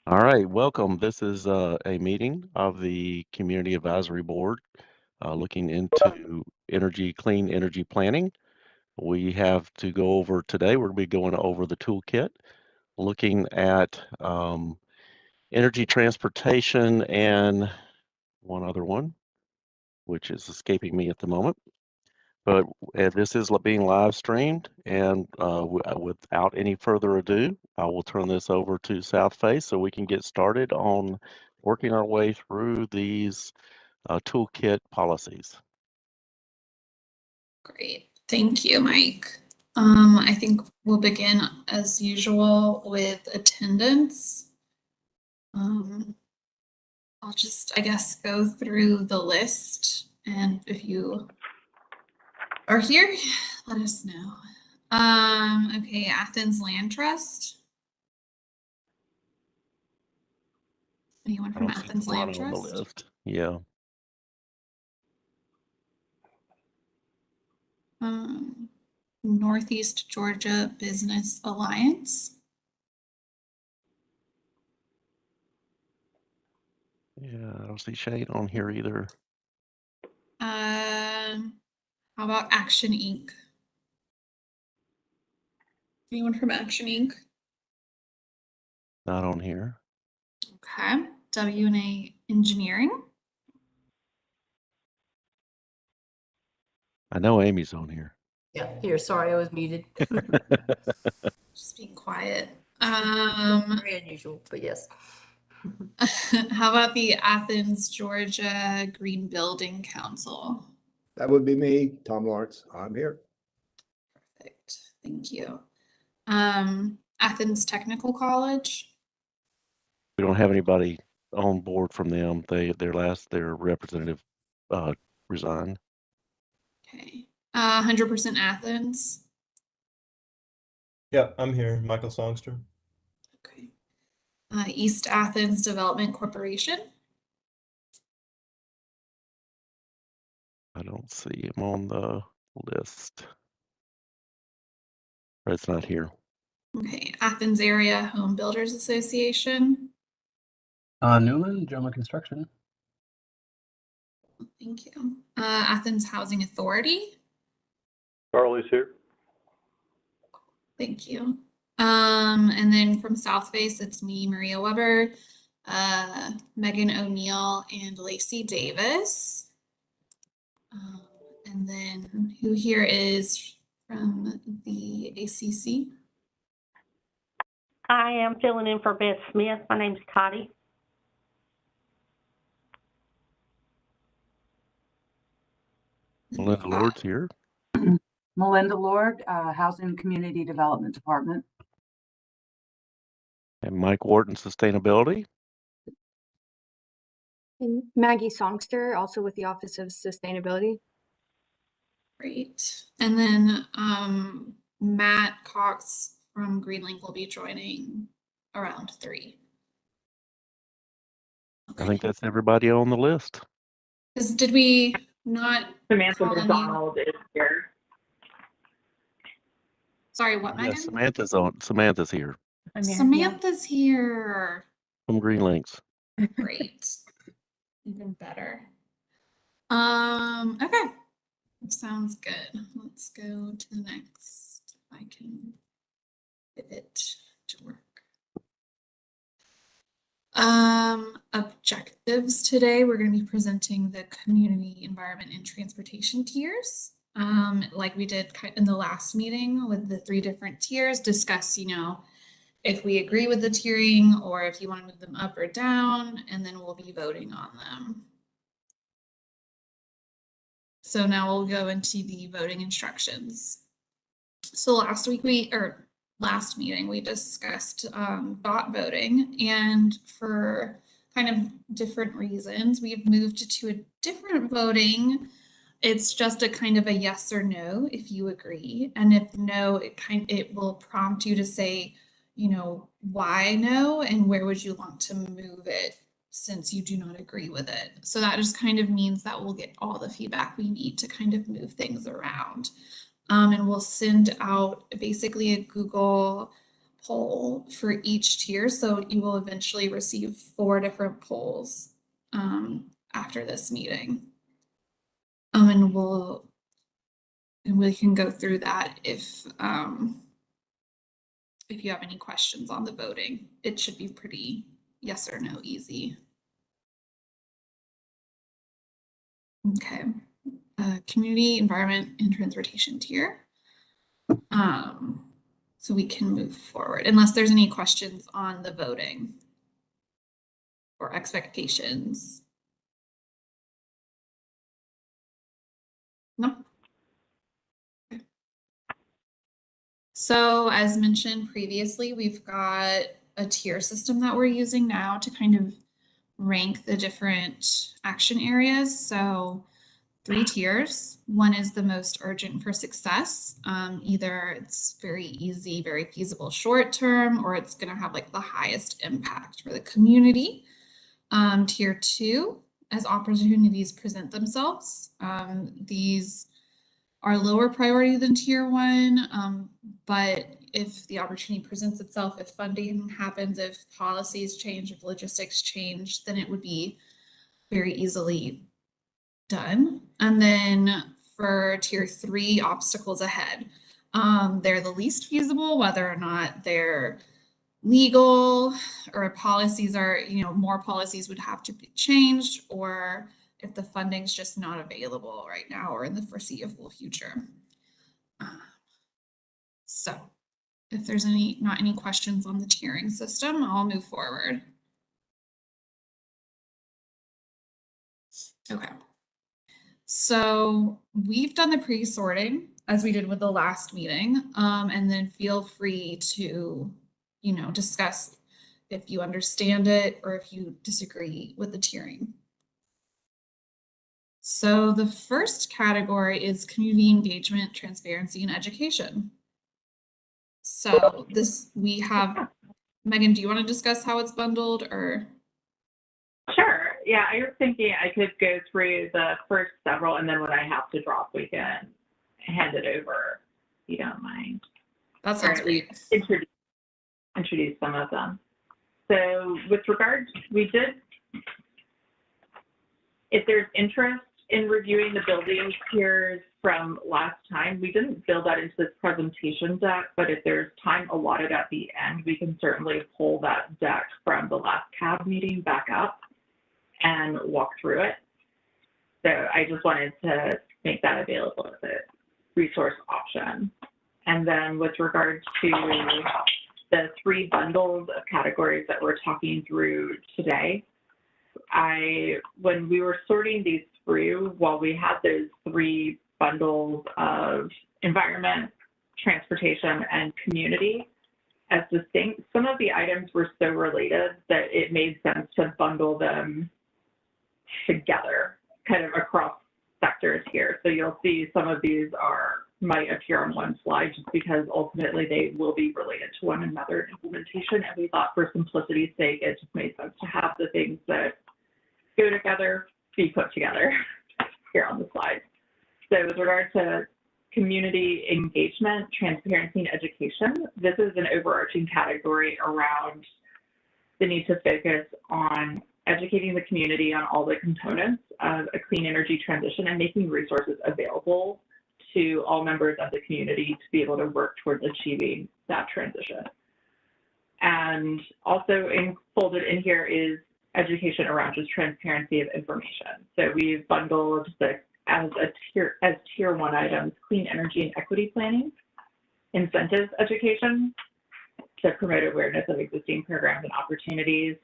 All right, welcome. This is a meeting of the Community Advisory Board looking into clean energy planning. We have to go over today, we're going to be going over the toolkit, looking at energy transportation and one other one, which is escaping me at the moment. But this is being live streamed, and without any further ado, I will turn this over to South Face so we can get started on working our way through these toolkit policies. Great. Thank you, Mike. I think we'll begin as usual with attendance. I'll just, I guess, go through the list, and if you are here, let us know. Okay, Athens Land Trust. Anyone from Athens Land Trust? On the list. Yeah. Northeast Georgia Business Alliance. Yeah, I don't see Shane on here either. How about Action Inc? Anyone from Action Inc? Not on here. Okay. W&A Engineering. I know Amy's on here. Yeah, here. Sorry, I was muted. Just being quiet. Very unusual, but yes. How about the Athens, Georgia Green Building Council? That would be me, Tom Lawrence. I'm here. Perfect. Thank you. Athens Technical College. We don't have anybody on board from them. Their representative resigned. Okay. 100% Athens. Yeah, I'm here, Michael Songster. Okay. East Athens Development Corporation. I don't see him on the list. Fred's not here. Okay. Athens Area Home Builders Association. Newman, Joma Construction. Thank you. Athens Housing Authority. Charlie's here. Thank you. And then from South Face, it's me, Maria Weber, Megan O'Neill, and Lacey Davis. And then who here is from the ACC? I am filling in for Beth Smith. My name's Connie. Melinda Lord's here. Melinda Lord, Housing and Community Development Department. And Mike Wharton, Sustainability. And Maggie Songster, also with the Office of Sustainability. Great. And then Matt Cox from Greenlink will be joining around 3. Okay. I think that's everybody on the list. Did we not? Samantha McDonald is here. Sorry, what, Megan? Yeah, Samantha's here. Samantha's here. From Green Links. Great. Even better. Okay. Sounds good. Let's go to the next. If I can get it to work. Objectives today. We're going to be presenting the community, environment, and transportation tiers. Like we did in the last meeting with the 3 different tiers, discuss, if we agree with the tiering or if you want to move them up or down, and then we'll be voting on them. So now we'll go into the voting instructions. So last meeting, we discussed dot voting, and for kind of different reasons, we've moved to a different voting. It's just a kind of a yes or no if you agree, and if no, it will prompt you to say, why no, and where would you want to move it since you do not agree with it. So that just kind of means that we'll get all the feedback we need to kind of move things around. And we'll send out basically a Google poll for each tier. So you will eventually receive 4 different polls after this meeting. And we can go through that if you have any questions on the voting. It should be pretty yes or no easy. Okay, community, environment, and transportation tier. So we can move forward unless there's any questions on the voting or expectations. No. Okay. So as mentioned previously, we've got a tier system that we're using now to kind of rank the different action areas. So 3 tiers. One is the most urgent for success. Either it's very easy, very feasible short term, or it's going to have like the highest impact for the community. Tier 2, as opportunities present themselves. These are lower priority than tier 1, but if the opportunity presents itself, if funding happens, if policies change, if logistics change, then it would be very easily done. And then for tier 3, obstacles ahead. They're the least feasible, whether or not they're legal or policies are, more policies would have to be changed, or if the funding's just not available right now or in the foreseeable future. So if there's not any questions on the tiering system, I'll move forward. Okay. So we've done the pre-sorting as we did with the last meeting, and then feel free to, discuss if you understand it or if you disagree with the tiering. So the first category is community engagement, transparency, and education. So we have, Megan, do you want to discuss how it's bundled or? Sure. Yeah, I was thinking I could go through the first several, and then when I have to drop, we can hand it over, if you don't mind. That sounds great. Introduce some of them. So with regard, if there's interest in reviewing the building tiers from last time, we didn't build that into this presentation deck, but if there's time allotted at the end, we can certainly pull that deck from the last CAB meeting back up and walk through it. So I just wanted to make that available as a resource option. And then with regard to the 3 bundles of categories that we're talking through today, when we were sorting these through, while we had those 3 bundles of environment, transportation, and community as distinct, some of the items were so related that it made sense to bundle them together, kind of across sectors here. So you'll see some of these might appear on one slide just because ultimately they will be related to one another in implementation. And we thought for simplicity's sake, it just made sense to have the things that go together be put together here on the slide. So with regard to community engagement, transparency, and education, this is an overarching category around the need to focus on educating the community on all the components of a clean energy transition and making resources available to all members of the community to be able to work towards achieving that transition. And also folded in here is education around just transparency of information. So we've bundled as tier 1 items, clean energy and equity planning, incentives education to promote awareness of existing programs and opportunities,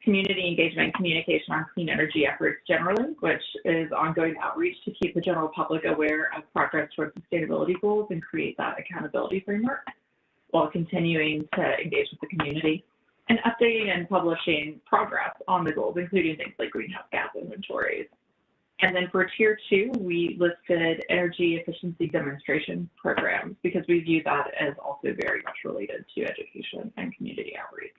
community engagement and communication on clean energy efforts generally, which is ongoing outreach to keep the general public aware of progress towards sustainability goals and create that accountability framework while continuing to engage with the community, and updating and publishing progress on the goals, including things like greenhouse gas inventories. And then for tier 2, we listed energy efficiency demonstration programs because we view that as also very much related to education and community outreach.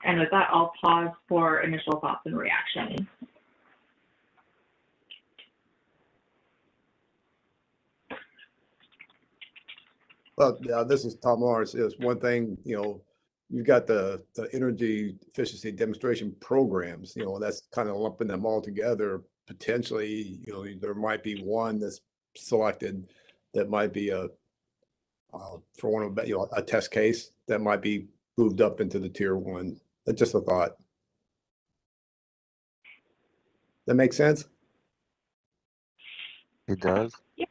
And with that, I'll pause for initial thoughts and reactions. Well, this is Tom Lawrence. Is one thing, you've got the energy efficiency demonstration programs, that's kind of lumping them all together. Potentially, there might be one that's selected that might be for one of, a test case that might be moved up into the tier one. That's just a thought. That makes sense? It does. Yeah.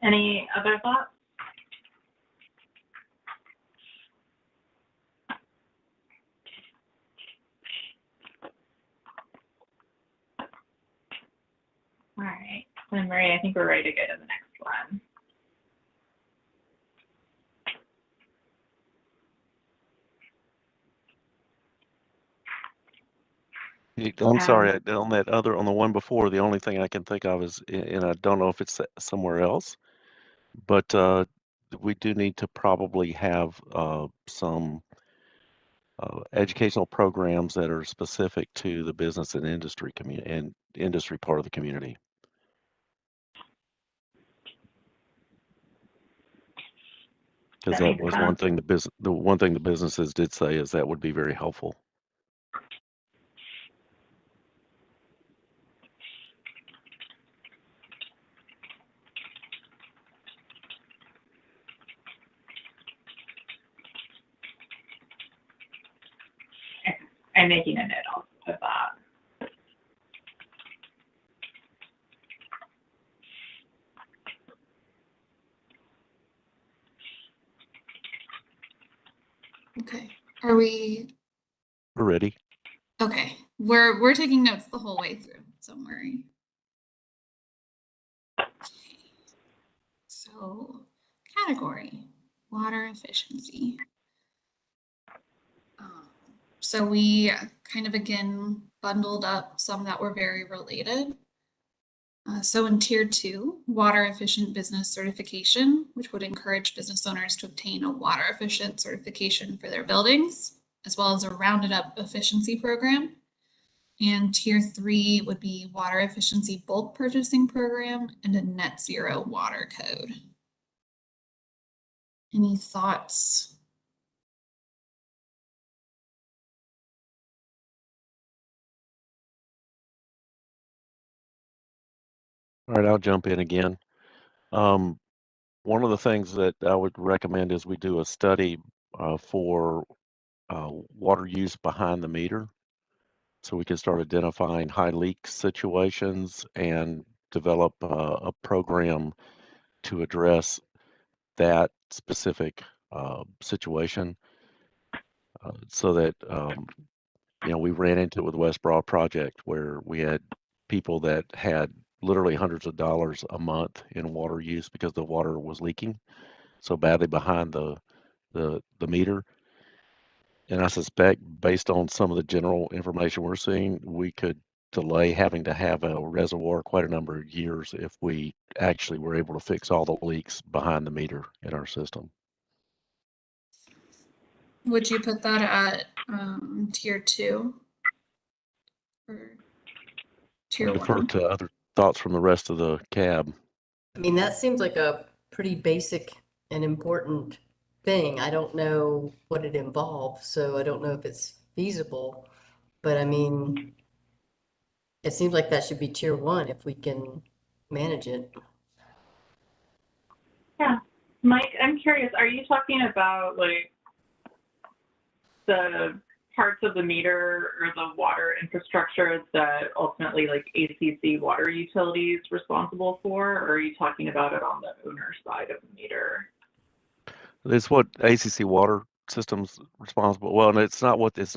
Any other thoughts? All right, then Marie, I think we're ready to go to the next one. I'm sorry, on the one before, the only thing I can think of is, and I don't know if it's somewhere else, but we do need to probably have some educational programs that are specific to the business and industry industry part of the community. Because that was one thing the one thing the businesses did say is that would be very helpful. I'm making a note of that. Okay, are we, We're ready. okay, we're taking notes the whole way through, so don't worry. Okay. So, category, water efficiency. So we kind of again bundled up some that were very related. So in tier 2, water efficient business certification, which would encourage business owners to obtain a water efficient certification for their buildings, as well as a rounded up efficiency program. And tier 3 would be water efficiency bulk purchasing program and a net zero water code. Any thoughts? All right, I'll jump in again. One of the things that I would recommend is we do a study for water use behind the meter, so we can start identifying high leak situations and develop a program to address that specific situation, so that we ran into it with the West Broad project where we had people that had literally hundreds of dollars a month in water use because the water was leaking so badly behind the meter. And I suspect, based on some of the general information we're seeing, we could delay having to have a reservoir quite a number of years if we actually were able to fix all the leaks behind the meter in our system. Would you put that at tier 2 or tier I defer 1? to other thoughts from the rest of the cab. I mean, that seems like a pretty basic and important thing. I don't know what it involves, so I don't know if it's feasible. But I mean, it seems like that should be tier 1 if we can manage it. Yeah, Mike, I'm curious, are you talking about like the parts of the meter or the water infrastructure that ultimately like ACC water utilities responsible for, or are you talking about it on the owner side of the meter? It's what ACC water systems responsible. Well, and it's not what it's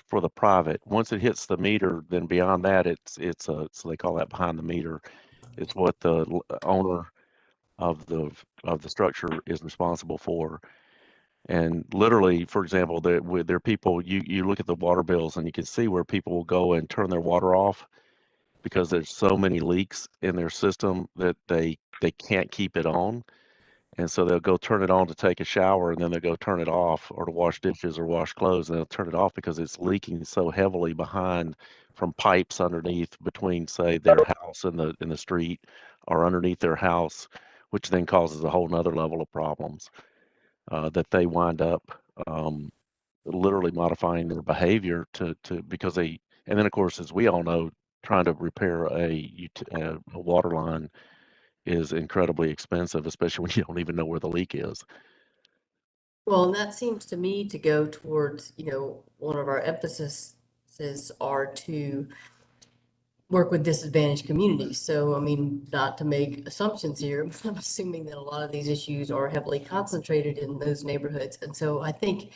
for the private. Once it hits the meter, then beyond that, it's so they call that behind the meter. It's what the owner of the structure is responsible for. And literally, for example, there are people, you look at the water bills and you can see where people will go and turn their water off because there's so many leaks in their system that they can't keep it on. And so they'll go turn it on to take a shower and then they'll go turn it off or to wash dishes or wash clothes and they'll turn it off because it's leaking so heavily behind from pipes underneath between, say, their house and the street or underneath their house, which then causes a whole nother level of problems that they wind up literally modifying their behavior to because they and then of course as we all know trying to repair a water line is incredibly expensive, especially when you don't even know where the leak is. Well, and that seems to me to go towards, one of our emphases are to work with disadvantaged communities. So, I mean, not to make assumptions here, but I'm assuming that a lot of these issues are heavily concentrated in those neighborhoods. And so I think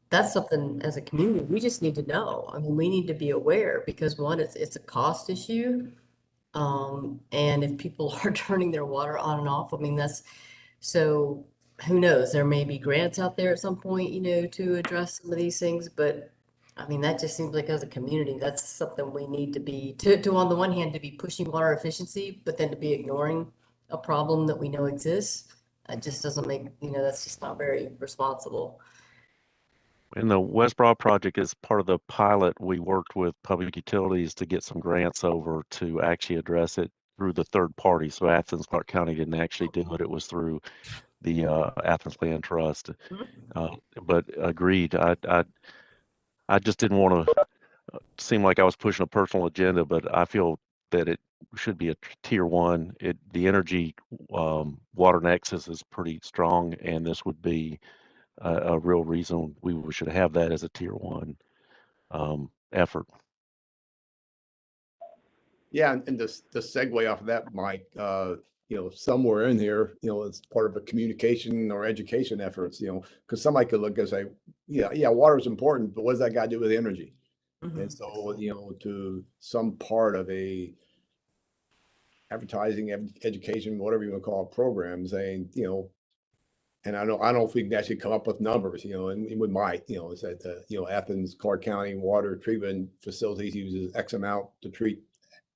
that's something as a community, we just need to know. I mean, we need to be aware because one, it's a cost issue. And if people are turning their water on and off, I mean, so who knows? There may be grants out there at some point, to address some of these things, but I mean, that just seems like as a community, that's something we need to be, to on the one hand, to be pushing water efficiency, but then to be ignoring a problem that we know exists. It just doesn't make, that's just not very responsible. And the West Broad project is part of the pilot. We worked with public utilities to get some grants over to actually address it through the third party. So Athens-Clarke County didn't actually do it. It was through the Athens Land Trust. But agreed, I just didn't want to seem like I was pushing a personal agenda, but I feel that it should be a tier one. The energy water nexus is pretty strong, and this would be a real reason we should have that as a tier one effort. Yeah, and the segue off of that, Mike, somewhere in here, it's part of a communication or education efforts, because somebody could look and say, yeah, water is important, but what does that got to do with energy? And so, to some part of a advertising, education, whatever you want to call it, program, saying, and I don't know if we can actually come up with numbers, and we might, is that, Athens-Clarke County water treatment facilities uses X amount to treat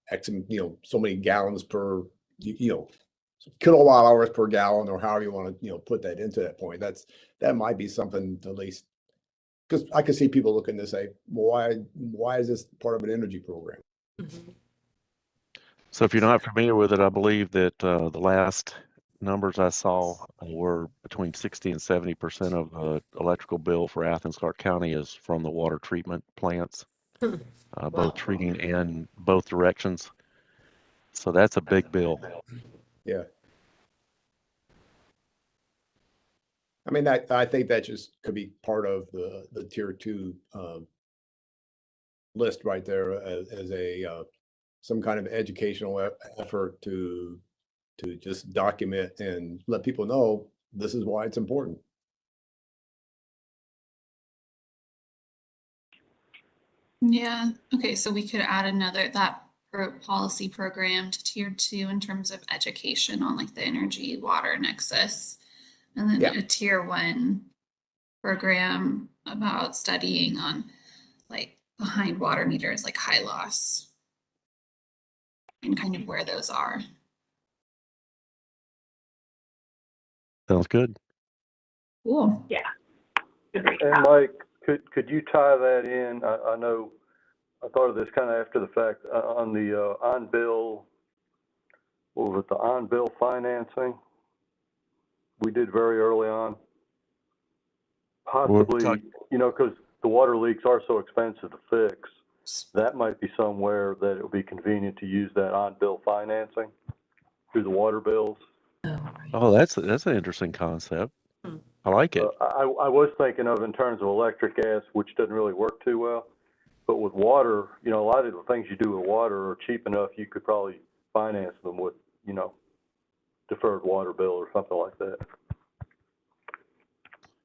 X, so many gallons per, kilowatt hours per gallon, or however you want to, put that into that point. That might be something at least, because I can see people looking to say, well, why is this part of an energy program? So if you're not familiar with it, I believe that the last numbers I saw were between 60 and 70% of the electrical bill for Athens-Clarke County is from the water treatment plants, both treating and both directions. So that's a big bill. Yeah. I mean, I think that just could be part of the tier two list right there as a some kind of educational effort to just document and let people know this is why it's important. Yeah, okay, so we could add that policy program to tier two in terms of education on like the energy water nexus. And then Yeah. a tier one program about studying on like behind water meters, like high loss and kind of where those are. Sounds good. Cool. Yeah. And Mike, could you tie that in? I know I thought of this kind of after the fact on the on-bill, what was it, the on-bill financing we did very early on? Possibly, because the water leaks are so expensive to fix, that might be somewhere that it would be convenient to use that on-bill financing through the water bills. Oh, that's an interesting concept. I like it. I was thinking of in terms of electric, gas, which doesn't really work too well. But with water, a lot of the things you do with water are cheap enough you could probably finance them with, deferred water bill or something like that.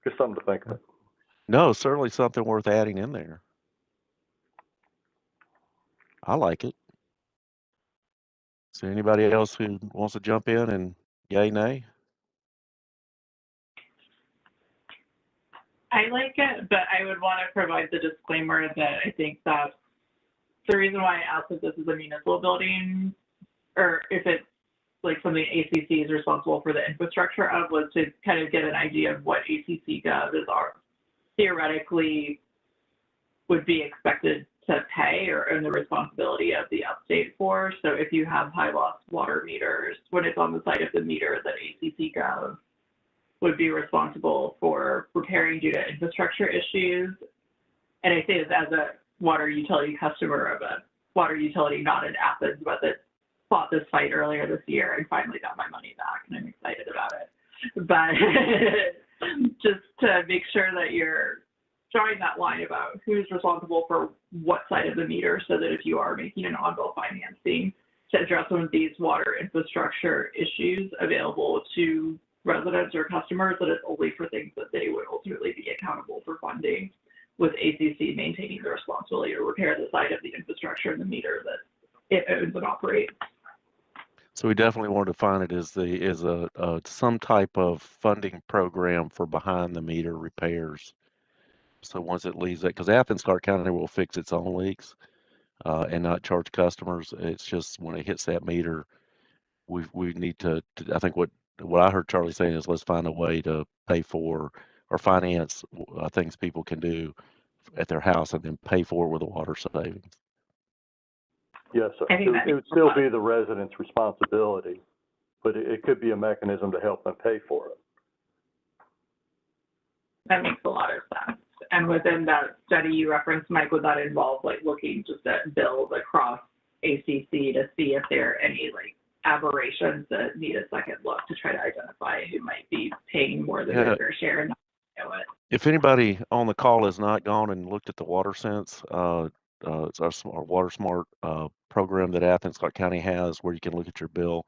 Just something to think about. No, certainly something worth adding in there. I like it. Is there anybody else who wants to jump in and yay, nay? I like it, but I would want to provide the disclaimer that I think that the reason why I asked if this is a municipal building or if it's like something ACC is responsible for the infrastructure of was to kind of get an idea of what ACC gov is theoretically would be expected to pay or own the responsibility of the upstate for. So if you have high loss water meters, when it's on the side of the meter, that ACC gov would be responsible for repairing due to infrastructure issues. And I say this as a water utility customer of a water utility not in Athens, but that fought this fight earlier this year and finally got my money back, and I'm excited about it. But just to make sure that you're drawing that line about who's responsible for what side of the meter, so that if you are making an on-bill financing to address some of these water infrastructure issues available to residents or customers, that it's only for things that they would ultimately be accountable for funding, with ACC maintaining the responsibility to repair the side of the infrastructure and the meter that it owns and operates. So we definitely want to define it as some type of funding program for behind the meter repairs. So once it leaves that, because Athens-Clarke County will fix its own leaks and not charge customers. It's just when it hits that meter, we need to I think what I heard Charlie saying is let's find a way to pay for or finance things people can do at their house and then pay for it with a water savings. Yes, it would still be the resident's responsibility, but it could be a mechanism to help them pay for it. That makes a lot of sense. And within that study you referenced, Mike, would that involve like looking just at bills across ACC to see if there are any like aberrations that need a second look to try to identify who might be paying more than their fair share and not know it? If anybody on the call has not gone and looked at the WaterSense, it's our Water Smart program that Athens-Clarke County has, where you can look at your bill.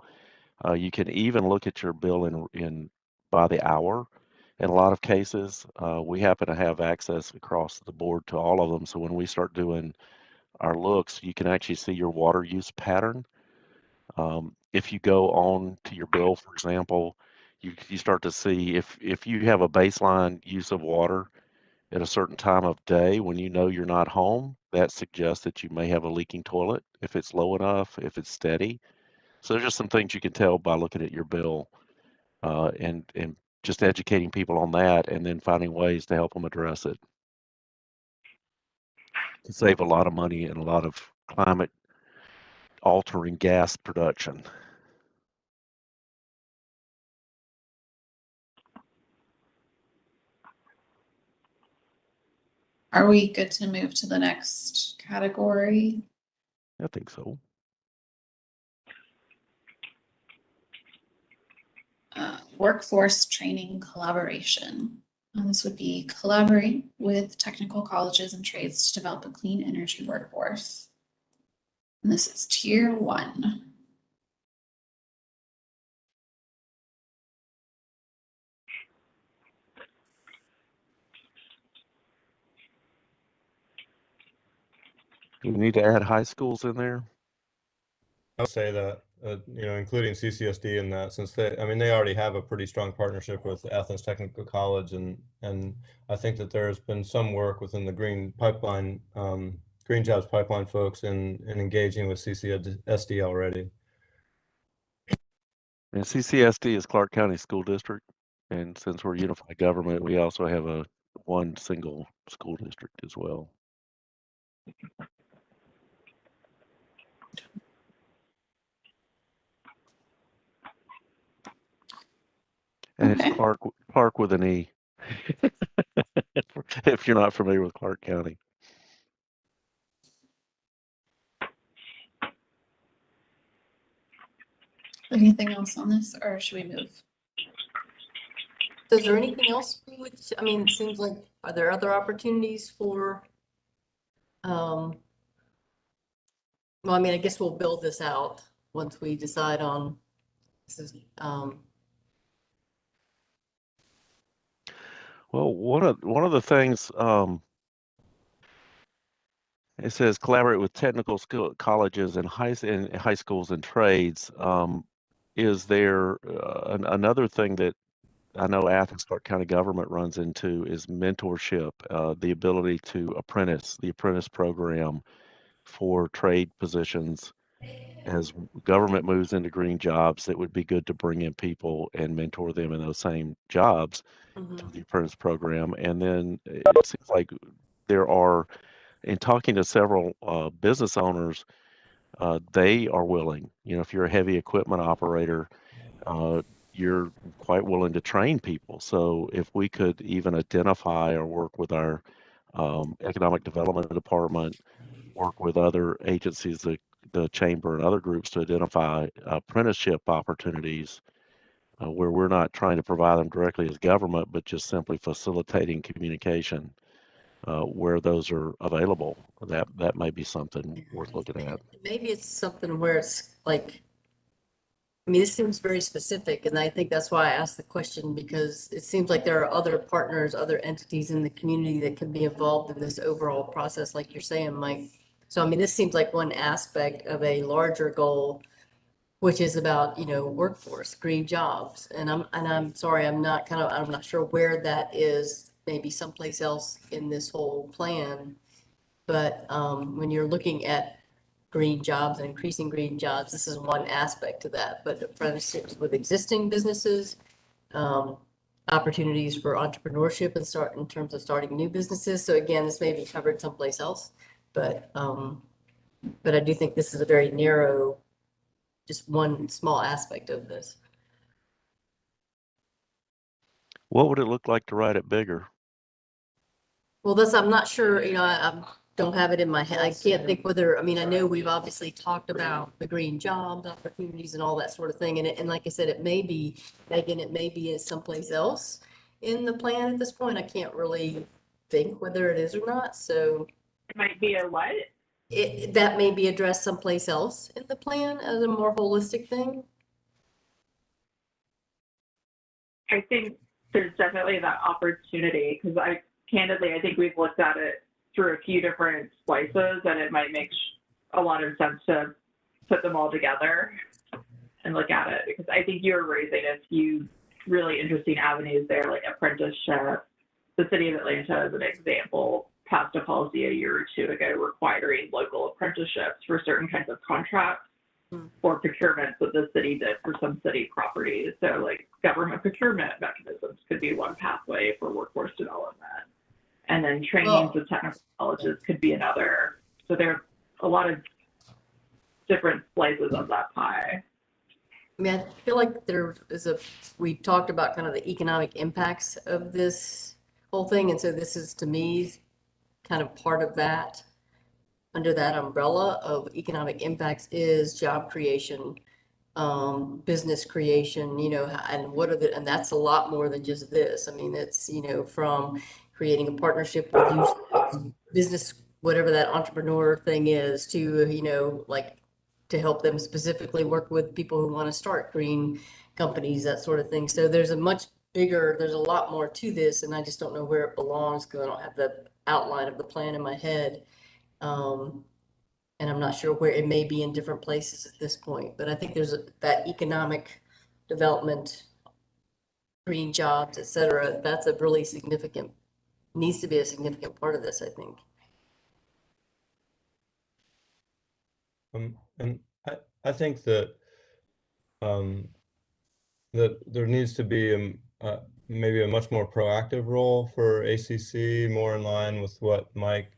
You can even look at your bill in by the hour. In a lot of cases, we happen to have access across the board to all of them. So when we start doing our looks, you can actually see your water use pattern. If you go on to your bill, for example, you start to see if you have a baseline use of water at a certain time of day when you know you're not home, that suggests that you may have a leaking toilet if it's low enough, if it's steady. So there's just some things you can tell by looking at your bill and just educating people on that and then finding ways to help them address it. To save a lot of money and a lot of climate altering gas production. Are we good to move to the next category? I think so. Workforce training collaboration. This would be collaborate with technical colleges and trades to develop a clean energy workforce. And this is tier 1. Do we need to add high schools in there? I would say that, including CCSD in that, since they already have a pretty strong partnership with Athens Technical College, and I think that there's been some work within the Green Pipeline, Green Jobs Pipeline folks in engaging with CCSD already. And CCSD is Clarke County School District, and since we're unified government, we also have one single school district as well. And Okay. it's Clarke with an E. If you're not familiar with Clarke County. Anything else on this, or should we move? So is there anything else it seems like, are there other opportunities for, well, I guess we'll build this out once we decide on this is, Well, one of the things it says collaborate with technical school colleges and high schools and trades. Is there another thing that I know Athens-Clarke County government runs into is mentorship, the ability to the apprentice program for trade positions. As government moves into green jobs, it would be good to bring in people and mentor them in those same jobs through the apprentice program. And then it seems like there are, in talking to several business owners, they are willing. You know, if you're a heavy equipment operator, uh, you're quite willing to train people. So if we could even identify or work with our economic development department, work with other agencies, the chamber and other groups to identify apprenticeship opportunities where we're not trying to provide them directly as government, but just simply facilitating communication where those are available. That may be something worth looking at. Maybe it's something where it's like, I mean, this seems very specific, and I think that's why I asked the question, because it seems like there are other partners, other entities in the community that can be involved in this overall process, like you're saying, Mike. So, I mean, this seems like one aspect of a larger goal, which is about, workforce, green jobs. And I'm sorry, I'm not sure where that is, maybe someplace else in this whole plan. But when you're looking at green jobs and increasing green jobs, this is one aspect to that. But apprenticeships with existing businesses, opportunities for entrepreneurship in terms of starting new businesses. So again, this may be covered someplace else, but I do think this is a very narrow, just one small aspect of this. What would it look like to write it bigger? Well, I'm not sure, I don't have it in my head. I can't think whether, I mean, I know we've obviously talked about the green jobs, opportunities and all that sort of thing. And like I said, it may be, Megan, it may be someplace else in the plan at this point. I can't really think whether it is or not. So It might be a what? that may be addressed someplace else in the plan as a more holistic thing. I think there's definitely that opportunity, because I think we've looked at it through a few different slices, and it might make a lot of sense to put them all together and look at it, because I think you're raising a few really interesting avenues there, like apprenticeship. The city of Atlanta, as an example, passed a policy a year or two ago requiring local apprenticeships for certain kinds of contracts or procurements that the city did for some city properties. So like government procurement mechanisms could be one pathway for workforce development. And then trainings with technical colleges could be another. So there are a lot of different slices of that pie. I mean, I feel like we talked about kind of the economic impacts of this whole thing. And so this is, to me, kind of part of that. Under that umbrella of economic impacts is job creation, business creation, and that's a lot more than just this. I mean, it's, from creating a partnership with you, business, whatever that entrepreneur thing is, to, like, to help them specifically work with people who want to start green companies, that sort of thing. So there's a lot more to this, and I just don't know where it belongs because I don't have the outline of the plan in my head. And I'm not sure where it may be in different places at this point, but I think there's that economic development, green jobs, et cetera. That's a really needs to be a significant part of this, I think. And I think that that there needs to be maybe a much more proactive role for ACC, more in line with what Mike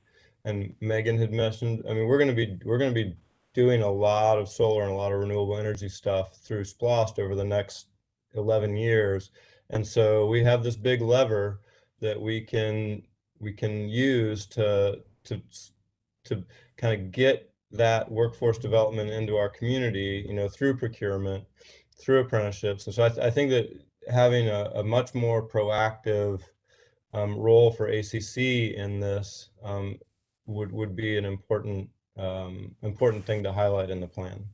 and Megan had mentioned. I mean, we're going to be doing a lot of solar and a lot of renewable energy stuff through SPLOST over the next 11 years. And so we have this big lever that we can use to kind of get that workforce development into our community, through procurement, through apprenticeships. And so I think that having a much more proactive role for ACC in this would be an important thing to highlight in the plan.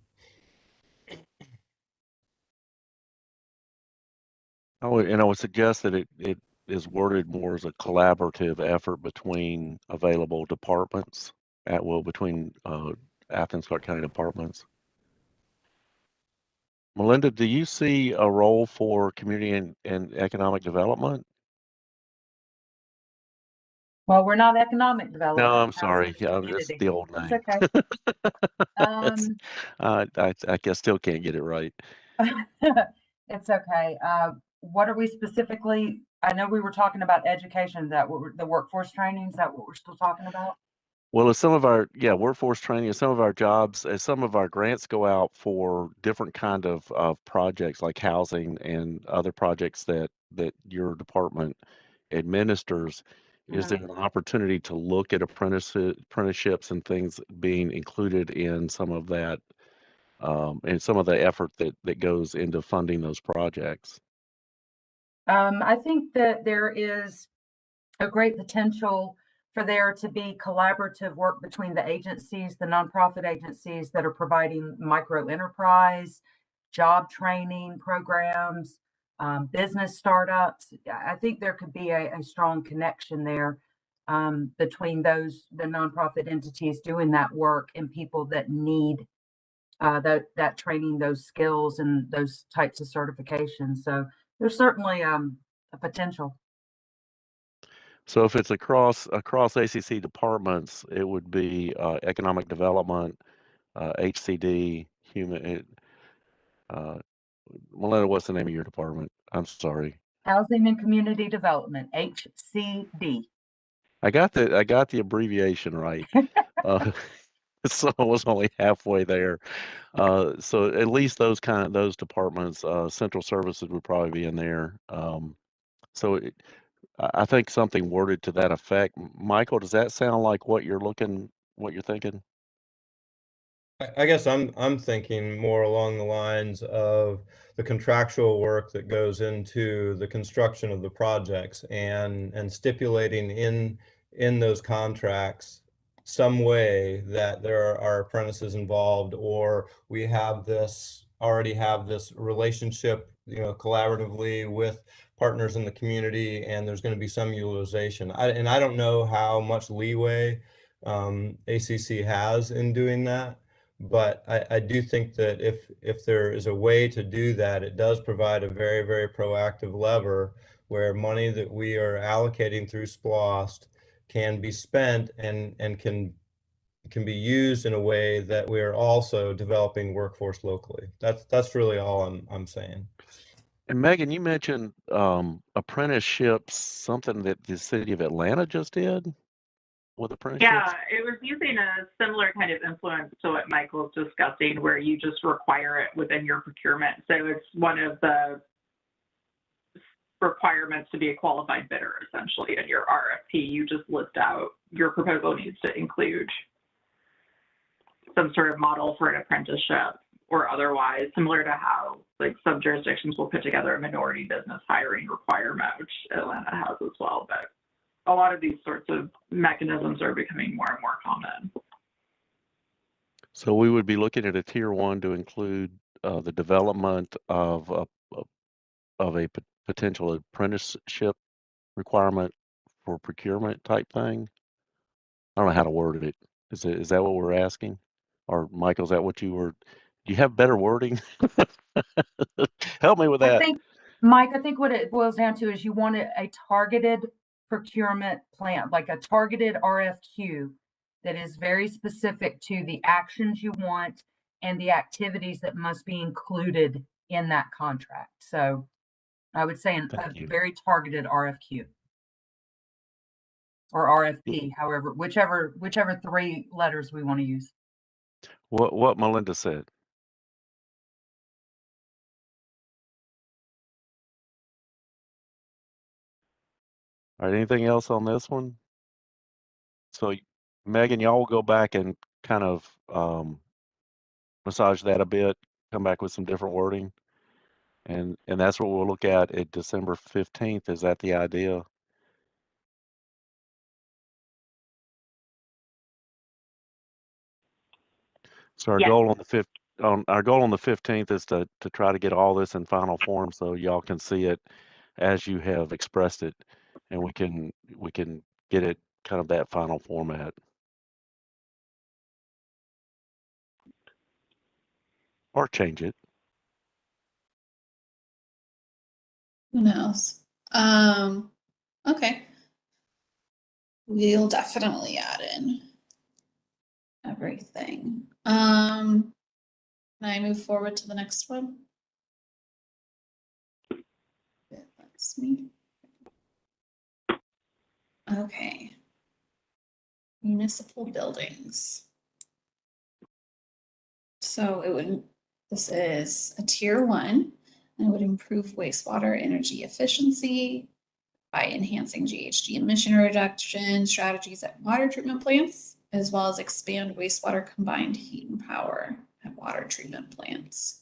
I would suggest that it is worded more as a collaborative effort between available departments between Athens-Clarke County departments. Melinda, do you see a role for community and economic development? Well, we're not economic No, development. I'm Housing sorry. and Yeah, that's community. the old It's name. okay. It's, I still can't get it right. It's okay. What are we specifically? I know we were talking about education. Is that what the workforce training? Is that what we're still talking about? Well, as some of our, yeah, workforce training, as some of our jobs, as some of our grants go out for different kind of projects like housing and other projects that your department administers, is there an opportunity to look at apprenticeships and things being included in some of that, and some of the effort that goes into funding those projects? I think that there is a great potential for there to be collaborative work between the agencies, the nonprofit agencies that are providing micro enterprise, job training programs, business startups. I think there could be a strong connection there between the nonprofit entities doing that work and people that need that training, those skills, and those types of certifications. So there's certainly a potential. So if it's across ACC departments, it would be economic development, HCD, uh, Melinda, what's the name of your department? I'm sorry. Housing and Community Development, HCD. I got the abbreviation right. Uh, so I was only halfway there. So at least those departments, central services would probably be in there. So I think something worded to that effect. Michael, does that sound like what you're thinking? I guess I'm thinking more along the lines of the contractual work that goes into the construction of the projects and stipulating in those contracts some way that there are apprentices involved, or we already have this relationship, collaboratively with partners in the community, and there's going to be some utilization. And I don't know how much leeway ACC has in doing that. But I do think that if there is a way to do that, it does provide a very, very proactive lever where money that we are allocating through SPLOST can be spent and can be used in a way that we are also developing workforce locally. That's really all I'm saying. And Megan, you mentioned apprenticeships, something that the city of Atlanta just did with apprenticeships. Yeah, it was using a similar kind of influence to what Michael's discussing, where you just require it within your procurement. So it's one of the requirements to be a qualified bidder, essentially, in your RFP. You just list out your proposal needs to include some sort of model for an apprenticeship or otherwise, similar to how like some jurisdictions will put together a minority business hiring requirement, which Atlanta has as well. But a lot of these sorts of mechanisms are becoming more and more common. So we would be looking at a tier 1 to include the development of a potential apprenticeship requirement for procurement type thing. I don't know how to word it. Is that what we're asking? Or Michael, is that what do you have better wording? Help me with I that. think, Mike, I think what it boils down to is you want a targeted procurement plan, like a targeted RFQ that is very specific to the actions you want and the activities that must be included in that contract. So I would say a Thank you. very targeted RFQ or RFP, however, whichever 3 letters we want to use. What Melinda said. All right, anything else on this one? So Megan, y'all will go back and kind of massage that a bit, come back with some different wording. And that's what we'll look at December 15th. Is that the idea? So our Yes. goal on the 15th is to try to get all this in final form so y'all can see it as you have expressed it, and we can get it kind of that final format. Or change it. Who knows? Okay. We'll definitely add in everything. Can I move forward to the next one? That's me. Okay. Municipal buildings. So this is a tier 1, and it would improve wastewater energy efficiency by enhancing GHG emission reduction strategies at water treatment plants, as well as expand wastewater combined heat and power at water treatment plants.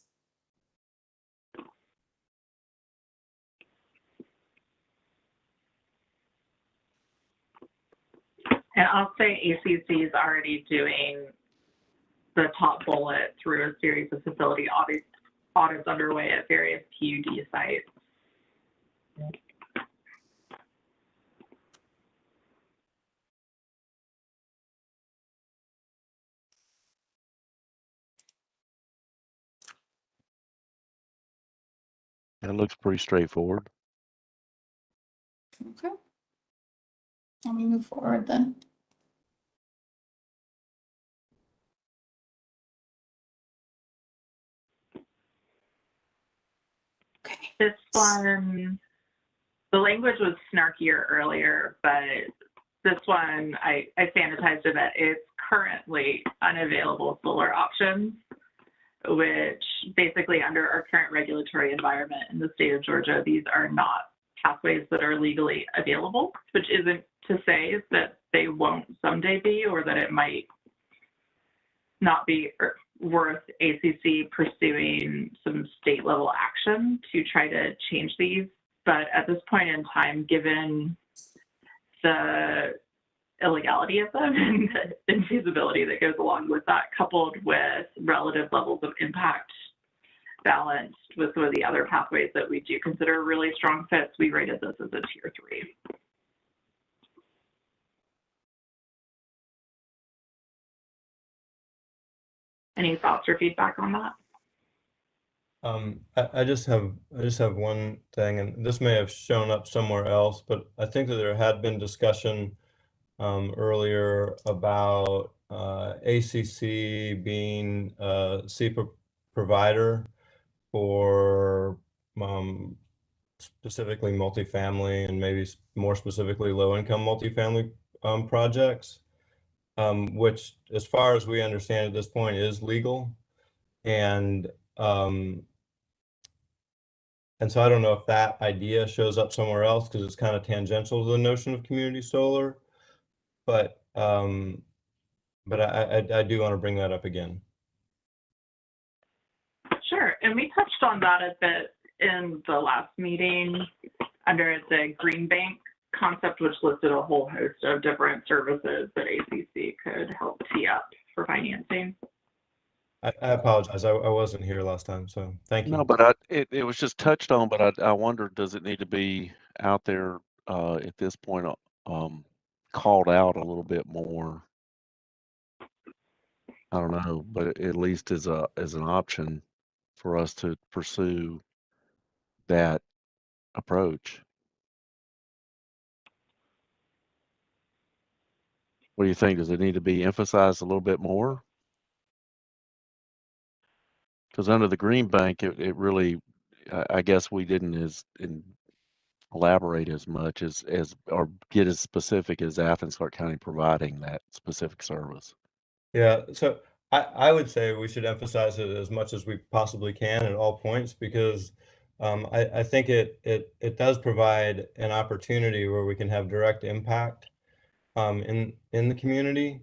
And I'll say ACC is already doing the top bullet through a series of facility audits underway at various PUD sites. It looks pretty straightforward. Okay. Let me move forward then. Okay. This one, the language was snarkier earlier, but this one, I sanitized a bit. It's currently unavailable solar options, which basically under our current regulatory environment in the state of Georgia, these are not pathways that are legally available, which isn't to say that they won't someday be, or that it might not be worth ACC pursuing some state level action to try to change these. But at this point in time, given the illegality of them and the infeasibility that goes along with that, coupled with relative levels of impact balanced with some of the other pathways that we do consider really strong fits, we rated this as a tier 3. Any thoughts or feedback on that? I just have one thing, and this may have shown up somewhere else, but I think that there had been discussion earlier about ACC being a SEPA provider for specifically multifamily, and maybe more specifically low-income multifamily projects, which, as far as we understand at this point, is legal. And so I don't know if that idea shows up somewhere else because it's kind of tangential to the notion of community solar, but I do want to bring that up again. Sure, and we touched on that a bit in the last meeting under the Green Bank concept, which listed a whole host of different services that ACC could help tee up for financing. I apologize. I wasn't here last time, so thank you. No, but it was just touched on, but I wonder, does it need to be out there at this point, called out a little bit more? I don't know, but at least as an option for us to pursue that approach. What do you think? Does it need to be emphasized a little bit more? Because under the Green Bank, it really, I guess we didn't elaborate as much as or get as specific as Athens-Clarke County providing that specific service. Yeah, so I would say we should emphasize it as much as we possibly can at all points, because I think it does provide an opportunity where we can have direct impact in the community.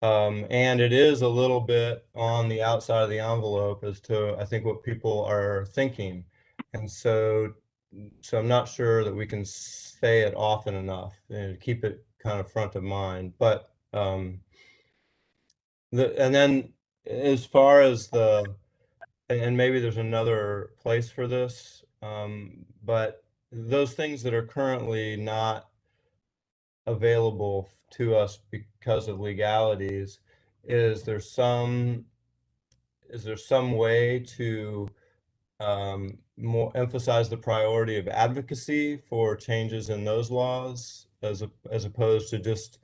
And it is a little bit on the outside of the envelope as to, I think, what people are thinking. And so I'm not sure that we can say it often enough and keep it kind of front of mind. But and then as far as and maybe there's another place for this, but those things that are currently not available to us because of legalities, is there some way to more emphasize the priority of advocacy for changes in those laws as opposed to just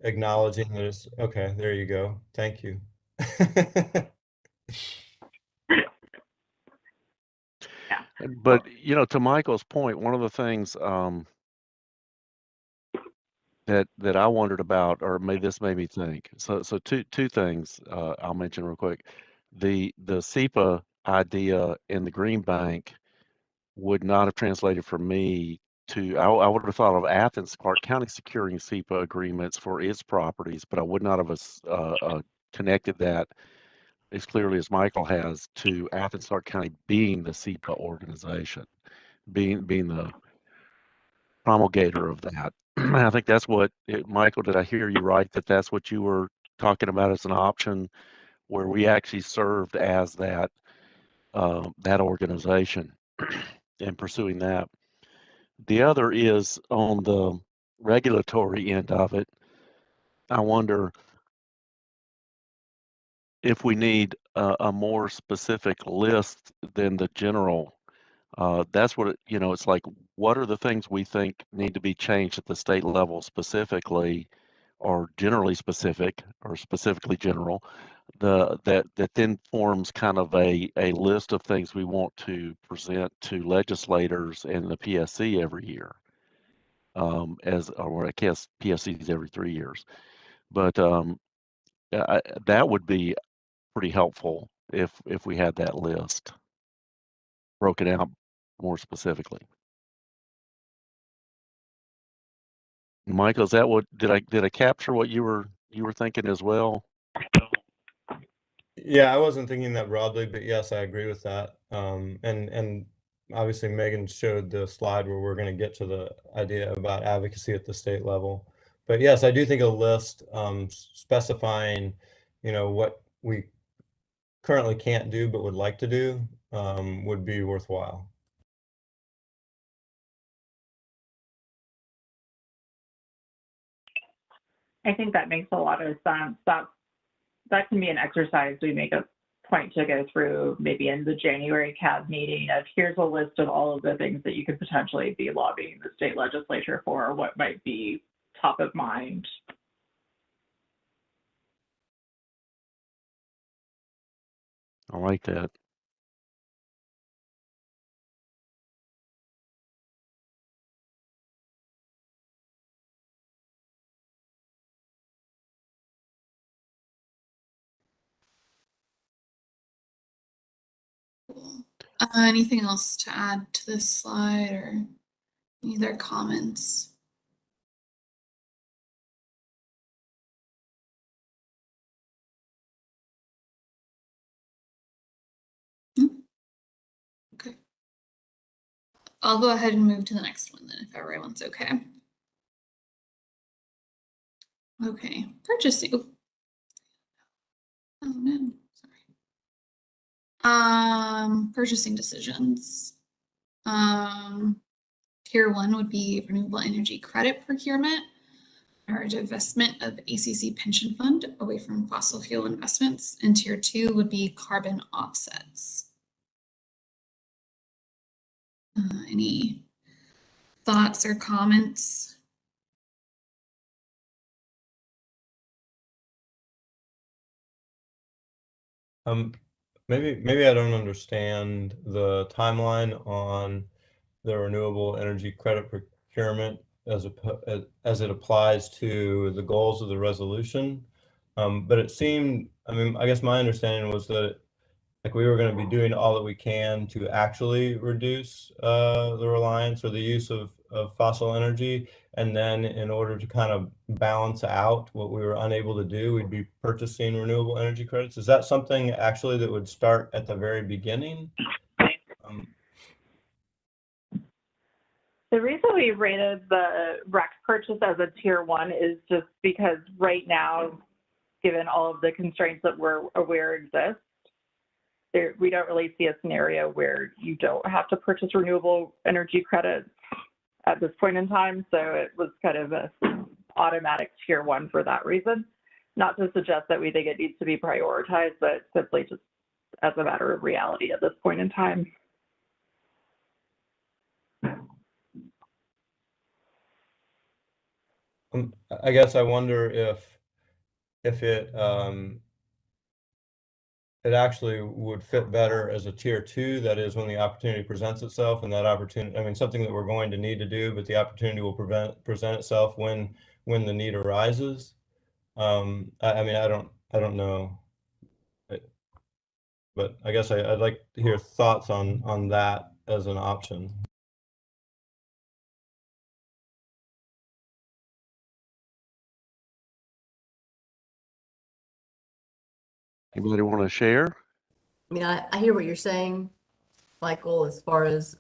acknowledging that it's okay. There you go. Thank you. But to Michael's point, one of the things that I wondered about, or this made me think. So two things I'll mention real quick. The SEPA idea in the Green Bank would not have translated for me to. I would have thought of Athens-Clarke County securing SEPA agreements for its properties, but I would not have connected that as clearly as Michael has to Athens-Clarke County being the SEPA organization, being the promulgator of that. I think that's what, Michael, did I hear you right, that that's what you were talking about as an option, where we actually served as that organization and pursuing that. The other is on the regulatory end of it. I wonder if we need a more specific list than the general. That's what it's like. What are the things we think need to be changed at the state level specifically, or generally specific, or specifically general? That then forms kind of a list of things we want to present to legislators and the PSC every year. Or I guess PSCs every 3 years. But that would be pretty helpful if we had that list broken out more specifically. Michael, is that what did I capture what you were thinking as well? Yeah, I wasn't thinking that broadly, but yes, I agree with that. And obviously Megan showed the slide where we're going to get to the idea about advocacy at the state level. But yes, I do think a list specifying, what we currently can't do but would like to do would be worthwhile. I think that makes a lot of sense. That can be an exercise we make a point to go through maybe in the January CAB meeting of here's a list of all of the things that you could potentially be lobbying the state legislature for, what might be top of mind. I like that. Anything else to add to this slide, or any other comments? Okay. I'll go ahead and move to the next one then, if everyone's okay. Okay, purchasing. Oh no, sorry. Purchasing decisions. Tier 1 would be renewable energy credit procurement, or divestment of ACC pension fund away from fossil fuel investments, and tier 2 would be carbon offsets. Any thoughts or comments? Maybe I don't understand the timeline on the renewable energy credit procurement as it applies to the goals of the resolution. But it seemed, I guess my understanding was that like we were going to be doing all that we can to actually reduce the reliance or the use of fossil energy. And then in order to kind of balance out what we were unable to do, we'd be purchasing renewable energy credits. Is that something actually that would start at the very beginning? The reason we rated the REC purchase as a tier 1 is just because right now, given all of the constraints that we're aware exist, we don't really see a scenario where you don't have to purchase renewable energy credits at this point in time. So it was kind of a automatic tier 1 for that reason. Not to suggest that we think it needs to be prioritized, but simply just as a matter of reality at this point in time. I guess I wonder if it actually would fit better as a tier 2, that is when the opportunity presents itself, and that opportunity, I mean, something that we're going to need to do, but the opportunity will present itself when the need arises. I mean, I don't know, but I guess I'd like to hear thoughts on that as an option. Anybody want to share? I mean, I hear what you're saying, Michael, as far as,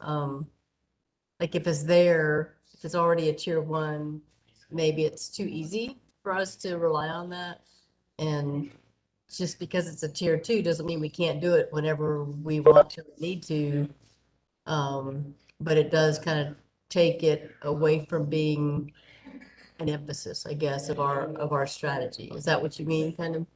like if it's there, if it's already a tier 1, maybe it's too easy for us to rely on that. And just because it's a tier 2 doesn't mean we can't do it whenever we want to, or need to. But it does kind of take it away from being an emphasis, I guess, of our strategy. Is that what you mean, kind of?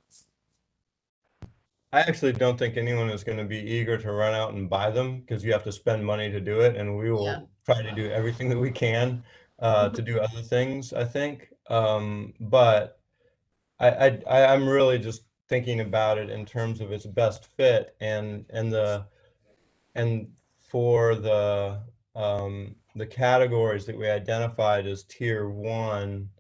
I actually don't think anyone is going to be eager to run out and buy them, because you have to spend money to do it, and we will Yeah. try to do everything that we can to do other things, I think. But I'm really just thinking about it in terms of its best fit, and for the categories that we identified as tier 1.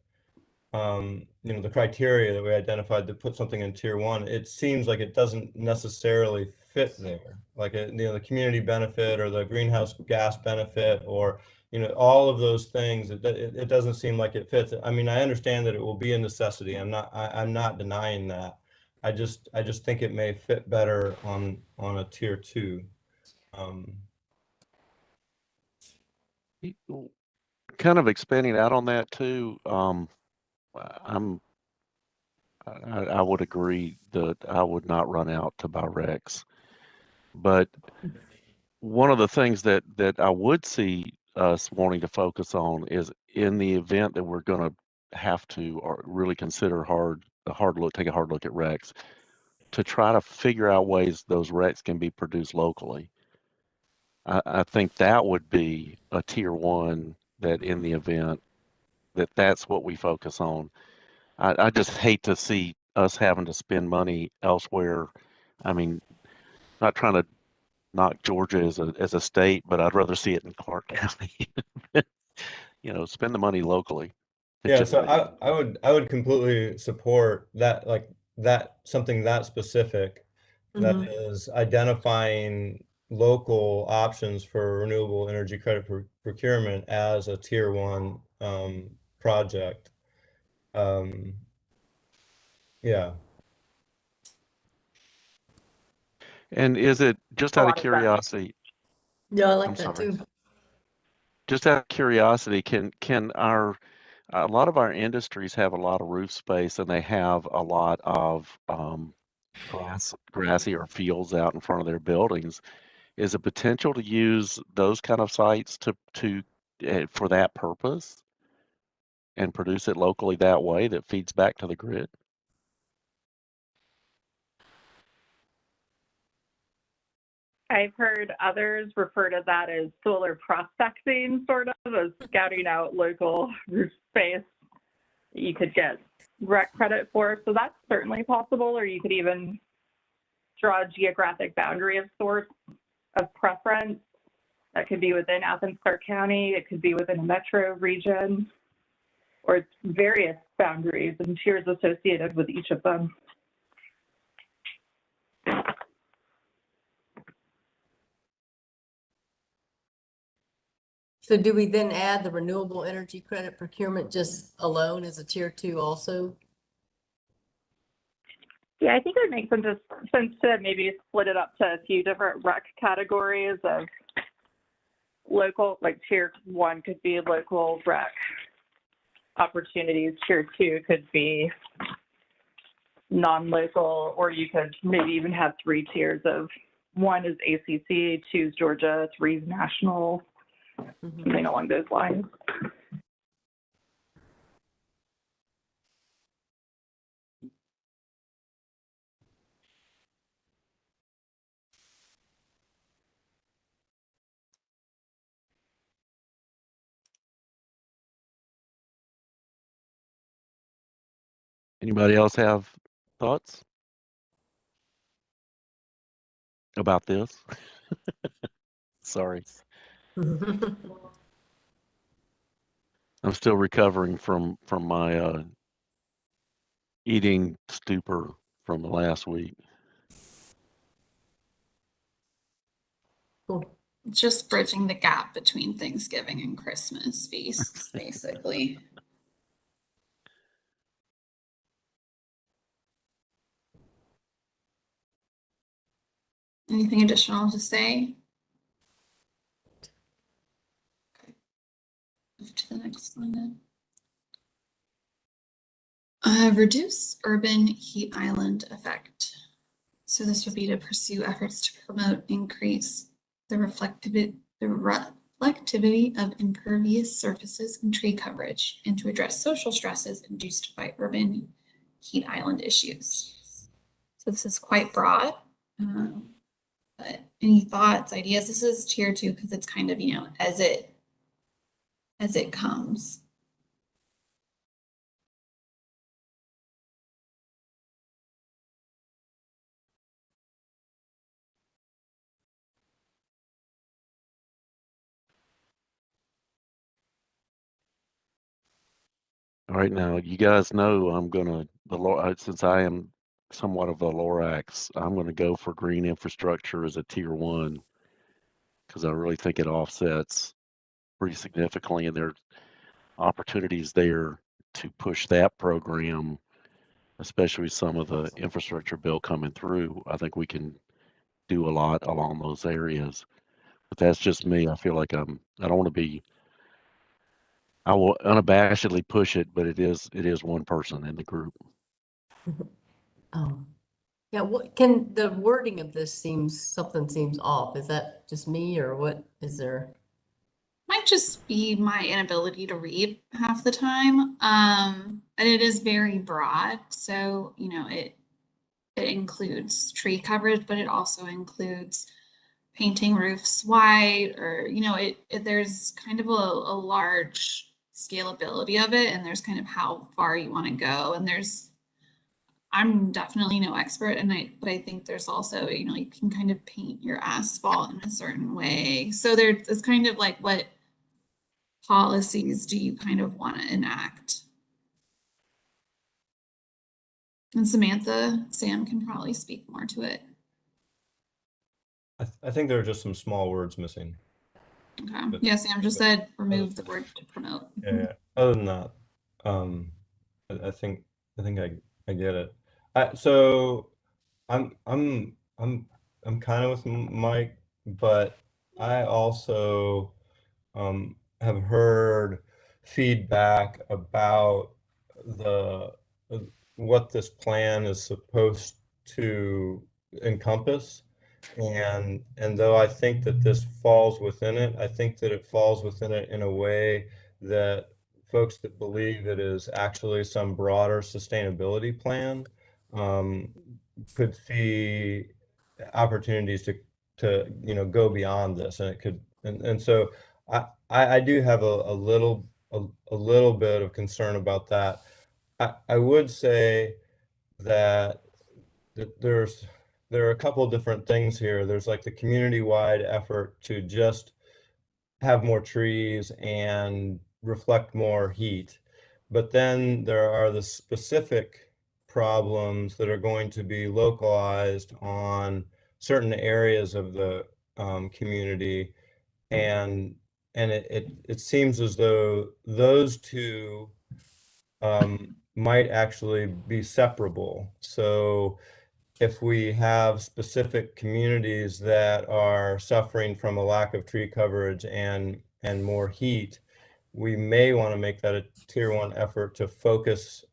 You know, the criteria that we identified to put something in tier 1, it seems like it doesn't necessarily fit there. Like, you know, the community benefit or the greenhouse gas benefit, or, you know, all of those things, it doesn't seem like it fits. I mean, I understand that it will be a necessity. I'm not denying that. I just think it may fit better on a tier 2. Kind of expanding out on that too. I would agree that I would not run out to buy Rex, but one of the things that I would see us wanting to focus on is, in the event that we're going to have to or really consider take a hard look at Rex, to try to figure out ways those Rex can be produced locally. I think that would be a tier 1, that in the event that's what we focus on. I just hate to see us having to spend money elsewhere. I mean, not trying to knock Georgia as a state, but I'd rather see it in Clarke County. You know, spend the money locally. It Yeah, just, so I would completely support that, like that, something that specific, that is identifying local options for renewable energy credit procurement as a tier 1 project. Yeah. and is it just A out of lot of that. curiosity? Yeah, I like I'm that sorry. too. Just out of curiosity, can a lot of our industries have a lot of roof space, and they have a lot of grassy or fields out in front of their buildings. Is a potential to use those kind of sites to for that purpose and produce it locally that way that feeds back to the grid? I've heard others refer to that as solar prospecting, sort of, as scouting out local roof space that you could get rec credit for. So that's certainly possible, or you could even draw a geographic boundary of sorts of preference. That could be within Athens-Clarke County, it could be within a metro region, or various boundaries and tiers associated with each of them. So do we then add the renewable energy credit procurement just alone as a tier 2 also? Yeah, I think it would make sense to maybe split it up to a few different rec categories of local, like tier 1 could be local rec opportunities, tier 2 could be non-local, or you could maybe even have 3 tiers of 1 is ACC, 2 is Georgia, 3 is national, something along those lines. Anybody else have thoughts about this? Sorry, I'm still recovering from my eating stupor from the last week. Cool. Just bridging the gap between Thanksgiving and Christmas feasts, basically. Anything additional to say? Okay. Move to the next one then. Reduce urban heat island effect. So this would be to pursue efforts to promote increase the reflectivity of impervious surfaces and tree coverage, and to address social stresses induced by urban heat island issues. So this is quite broad. But any thoughts, ideas? This is tier 2 because it's kind of, as it comes. All right, now you guys know I'm gonna since I am somewhat of a Lorax, I'm gonna go for green infrastructure as a tier 1 because I really think it offsets pretty significantly, and there are opportunities there to push that program, especially with some of the infrastructure bill coming through. I think we can do a lot along those areas. But that's just me. I feel like I don't want to be. I will unabashedly push it, but it is one person in the group. Yeah, what can the wording of this something seems off. Is that just me or what is there? Might just be my inability to read half the time. And it is very broad. So, it includes tree coverage, but it also includes painting roofs white, or, there's kind of a large scalability of it, and there's kind of how far you want to go. And I'm definitely no expert, but I think there's also, you can kind of paint your asphalt in a certain way. So it's kind of like, what policies do you kind of want to enact? And Sam can probably speak more to it. I think there are just some small words missing. Okay. But- Yeah, Sam just said remove the word to promote. Yeah. Other than that, I think I get it. So I'm kind of with Mike, but I also have heard feedback about the what this plan is supposed to encompass. And though I think that this falls within it, I think that it falls within it in a way that folks that believe it is actually some broader sustainability plan could see opportunities to go beyond this, and it could and so I do have a little bit of concern about that. I would say that there are a couple of different things here. There's like the community-wide effort to just have more trees and reflect more heat. But then there are the specific problems that are going to be localized on certain areas of the community. And it seems as though those two might actually be separable. So if we have specific communities that are suffering from a lack of tree coverage and more heat, we may want to make that a tier 1 effort to focus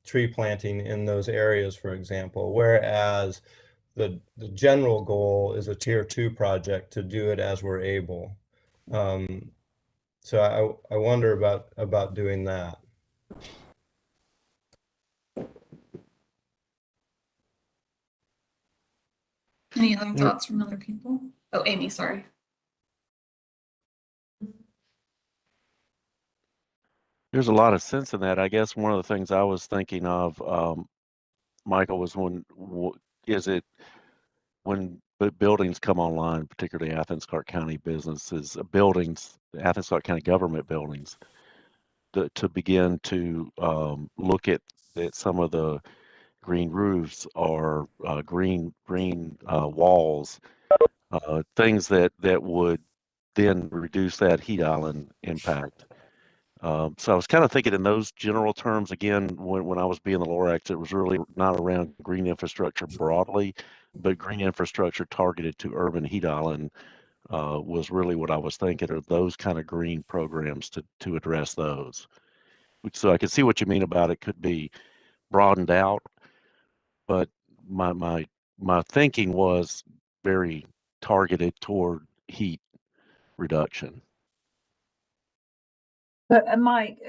tree planting in those areas, for example, whereas the general goal is a tier 2 project to do it as we're able. So I wonder about doing that. Any other thoughts from other people? Oh, Amy, sorry. There's a lot of sense in that. I guess one of the things I was thinking of, Michael, was is it when buildings come online, particularly Athens-Clarke County businesses, buildings, Athens-Clarke County government buildings, to begin to look at some of the green roofs or green walls, things that would then reduce that heat island impact. So I was kind of thinking in those general terms again when I was being the LORAX, it was really not around green infrastructure broadly, but green infrastructure targeted to urban heat island was really what I was thinking of those kind of green programs to address those. So I can see what you mean about it could be broadened out, but my thinking was very targeted toward heat reduction. But Mike,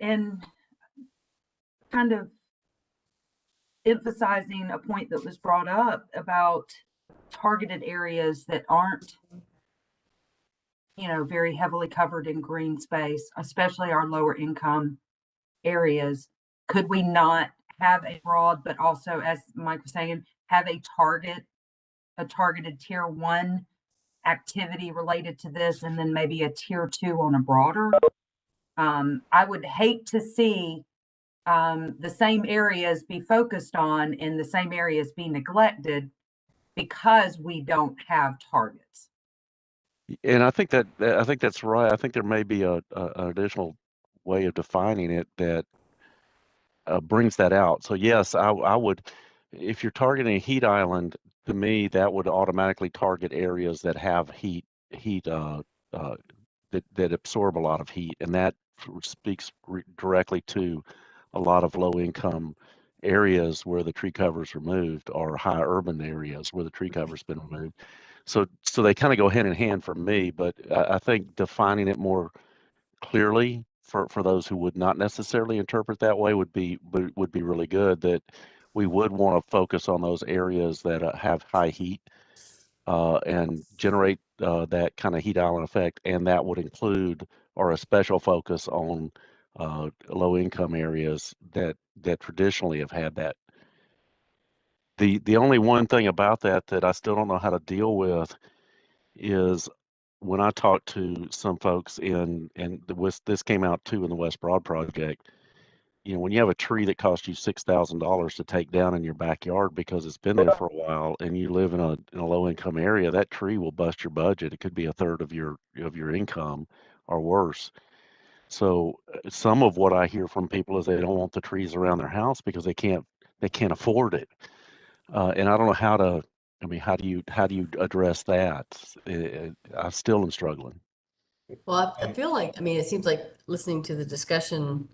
and kind of emphasizing a point that was brought up about targeted areas that aren't, very heavily covered in green space, especially our lower income areas. Could we not have a broad, but also, as Mike was saying, have a targeted tier 1 activity related to this, and then maybe a tier 2 on a broader? I would hate to see the same areas be focused on and the same areas be neglected because we don't have targets. And I think that's right. I think there may be an additional way of defining it that brings that out. So yes, I would, if you're targeting a heat island, to me that would automatically target areas that have heat that absorb a lot of heat, and that speaks directly to a lot of low income areas where the tree cover's removed, or high urban areas where the tree cover's been removed. So they kind of go hand in hand for me, but I think defining it more clearly for those who would not necessarily interpret that way would be really good. That we would want to focus on those areas that have high heat and generate that kind of heat island effect, and that would include or a special focus on low income areas that traditionally have had that. The only one thing about that I still don't know how to deal with is when I talk to some folks in, and this came out too in the West Broad project, when you have a tree that costs you $6,000 to take down in your backyard because it's been there for a while, and you live in a low income area, that tree will bust your budget. It could be a third of your income or worse. So some of what I hear from people is they don't want the trees around their house because they can't afford it. And I don't know how to. I mean, how do you address that? I still am struggling. Well, I feel like, it seems like listening to the discussion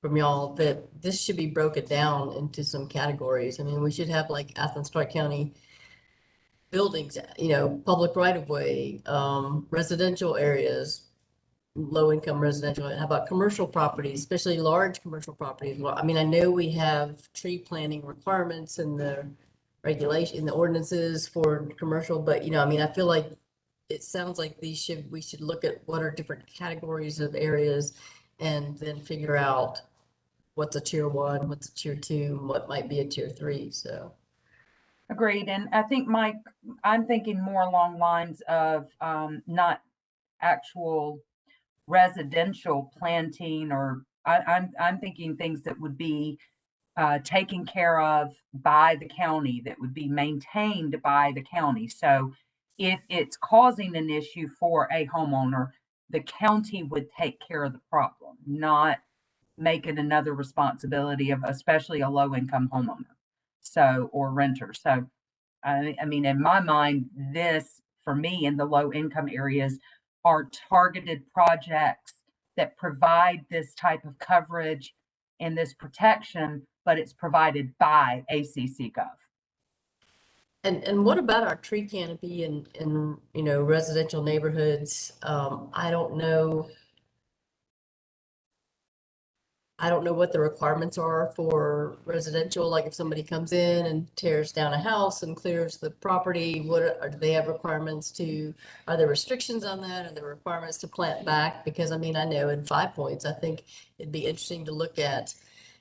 from y'all that this should be broken down into some categories. We should have like Athens-Clarke County buildings, public right of way, residential areas, low income residential. How about commercial properties, especially large commercial properties? Well, I know we have tree planting requirements in the regulation, in the ordinances for commercial, but I feel like it sounds like we should look at what are different categories of areas and then figure out what's a tier 1, what's a tier 2, what might be a tier 3. So Agreed. And I think, Mike, I'm thinking more along lines of not actual residential planting, or I'm thinking things that would be taken care of by the county, that would be maintained by the county. So if it's causing an issue for a homeowner, the county would take care of the problem, not make it another responsibility of especially a low income homeowner, or renter. So in my mind, this for me in the low income areas are targeted projects that provide this type of coverage and this protection, but it's provided by ACC Gov. And what about our tree canopy in residential neighborhoods? I don't know. I don't know what the requirements are for residential, like if somebody comes in and tears down a house and clears the property, do they have requirements to, are there restrictions on that? Are there requirements to plant back? Because I mean, I know in 5 Points, I think it'd be interesting to look at,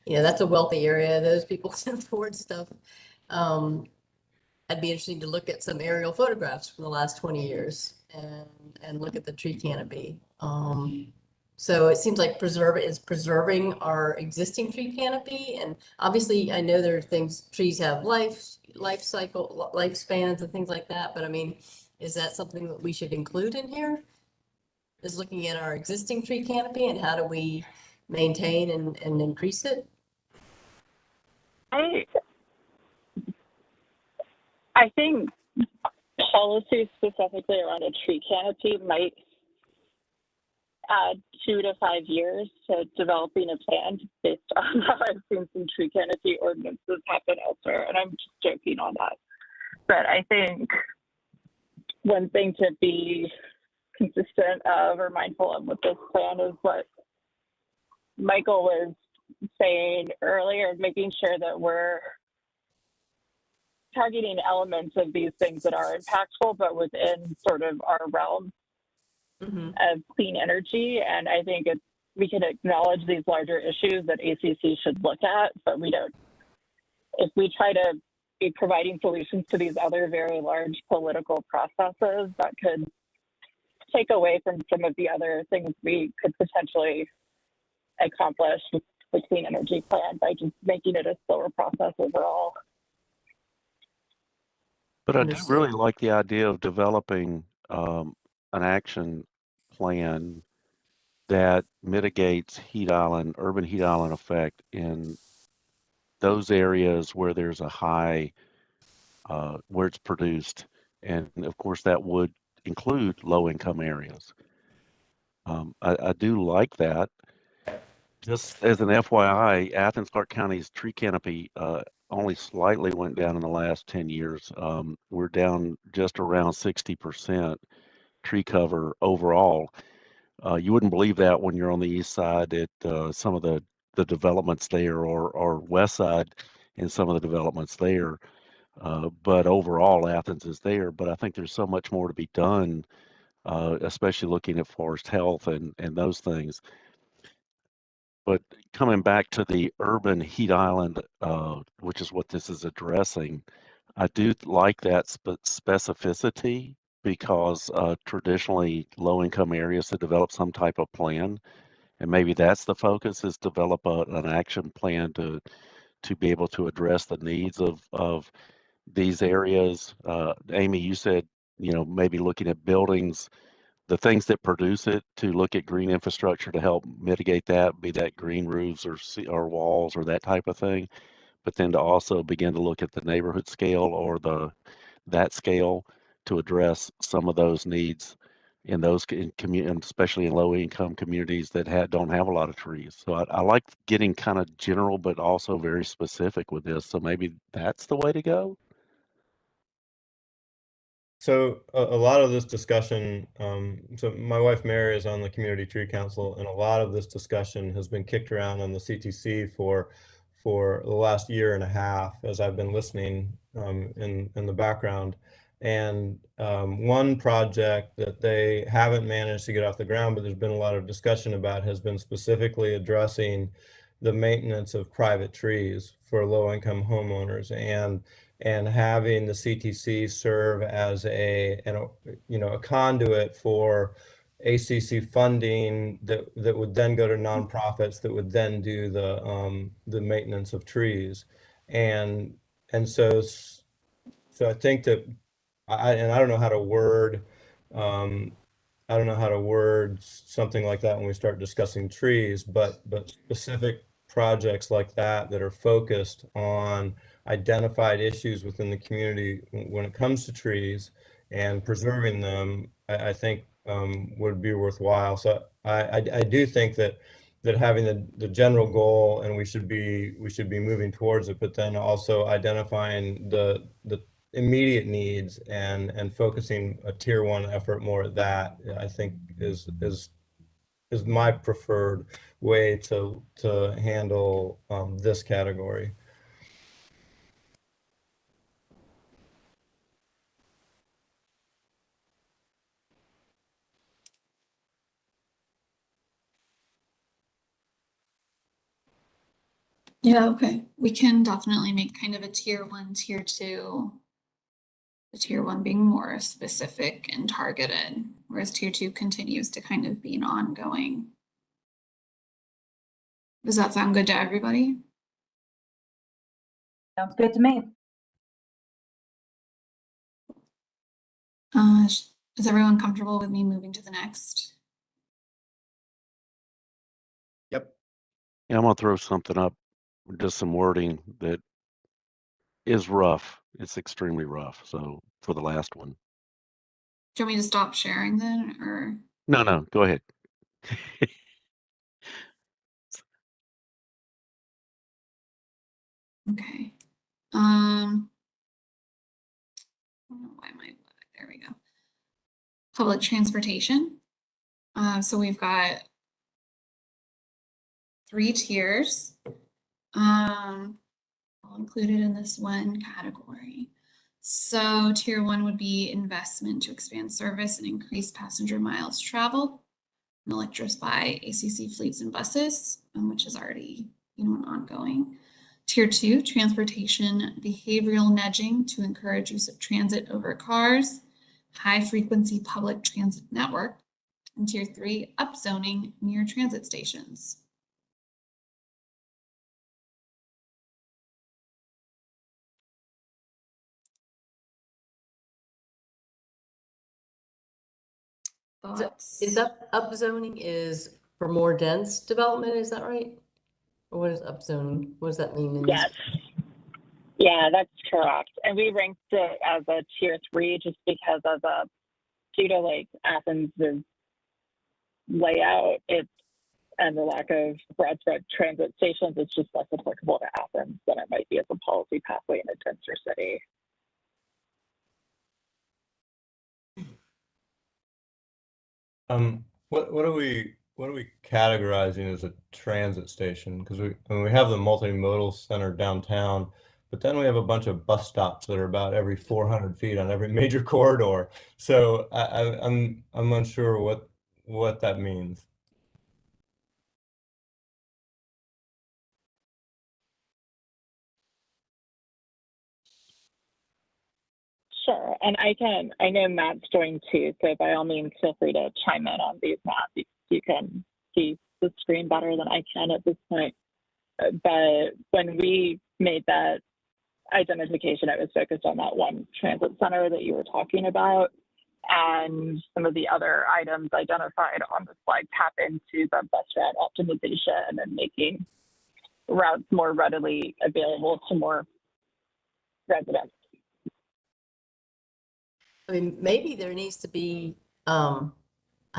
that's a wealthy area, those people can afford stuff. It'd be interesting to look at some aerial photographs from the last 20 years and look at the tree canopy. So it seems like preserving our existing tree canopy. And obviously I know there are things, trees have life cycle, lifespans and things like that. But I mean, is that something that we should include in here? Is looking at our existing tree canopy and how do we maintain and increase it? I think policy specifically around a tree canopy might add 2 to 5 years to developing a plan based on how I've seen some tree canopy ordinances happen elsewhere. And I'm just joking on that. But I think one thing to be consistent of or mindful of with this plan is what Michael was saying earlier, making sure that we're targeting elements of these things that are impactful, but within sort of our realm of clean energy. And I think we can acknowledge these larger issues that ACC should look at, but we don't. If we try to be providing solutions to these other very large political processes, that could take away from some of the other things we could potentially accomplish with the clean energy plan by just making it a slower process overall. But I do really like the idea of developing an action plan that mitigates urban heat island effect in those areas where there's a high, where it's produced. And of course, that would include low-income areas. I do like that. Just as an FYI, Athens-Clarke County's tree canopy only slightly went down in the last 10 years. We're down just around 60% tree cover overall. You wouldn't believe that when you're on the east side at some of the developments there, or west side in some of the developments there. But overall, Athens is there. But I think there's so much more to be done, especially looking at forest health and those things. But coming back to the urban heat island, which is what this is addressing, I do like that specificity, because traditionally low-income areas have developed some type of plan, and maybe that's the focus, is develop an action plan to be able to address the needs of these areas. Amy, you said, maybe looking at buildings, the things that produce it, to look at green infrastructure to help mitigate that, be that green roofs or walls or that type of thing. But then to also begin to look at the neighborhood scale or that scale to address some of those needs in those especially in low income communities that don't have a lot of trees. So I like getting kind of general, but also very specific with this. So maybe that's the way to go. So a lot of this discussion, so my wife Mary is on the Community Tree Council, and a lot of this discussion has been kicked around on the CTC for the last year and a half, as I've been listening in the background. And one project that they haven't managed to get off the ground, but there's been a lot of discussion about, has been specifically addressing the maintenance of private trees for low-income homeowners, and having the CTC serve as a conduit for ACC funding that would then go to nonprofits that would then do the maintenance of trees, and so I think that I don't know how to word something like that when we start discussing trees, but specific projects like that are focused on identified issues within the community when it comes to trees and preserving them, I think would be worthwhile. So I do think that having the general goal, and we should be moving towards it, but then also identifying the immediate needs and focusing a tier 1 effort more at that, I think is my preferred way to handle this category. Yeah, okay. We can definitely make kind of a tier 1, tier 2. The tier 1 being more specific and targeted, whereas tier 2 continues to kind of be an ongoing. Does that sound good to everybody? Sounds good to me. Is everyone comfortable with me moving to the next? Yep. Yeah, I'm gonna throw something up, just some wording that is rough. It's extremely rough. So for the last one. Do you want me to stop sharing then, or? No, go ahead. Okay. I don't know why there we go. Public transportation. So we've got 3 tiers, all included in this one category. So tier 1 would be investment to expand service and increase passenger miles traveled and electrify ACC fleets and buses, which is already, an ongoing. Tier 2, transportation behavioral nudging to encourage use of transit over cars, high frequency public transit network. And tier 3, upzoning near transit stations. Is upzoning is for more dense development, is that right? Or what is upzoning? What does that mean in Yes. Yeah, that's correct. And we ranked it as a tier 3 just because due to like Athens' layout, and the lack of widespread transit stations, it's just less applicable to Athens than it might be as a policy pathway in a denser city. What are we categorizing as a transit station? Because we have the multimodal center downtown, but then we have a bunch of bus stops that are about every 400 feet on every major corridor. So I'm unsure what that means. Sure, and I know Matt's joined too, so by all means, feel free to chime in on these maps. You can see the screen better than I can at this point. But when we made that identification, it was focused on that one transit center that you were talking about. And some of the other items identified on the slide tap into the bus route optimization and making routes more readily available to more residents. I mean, maybe there needs to be, I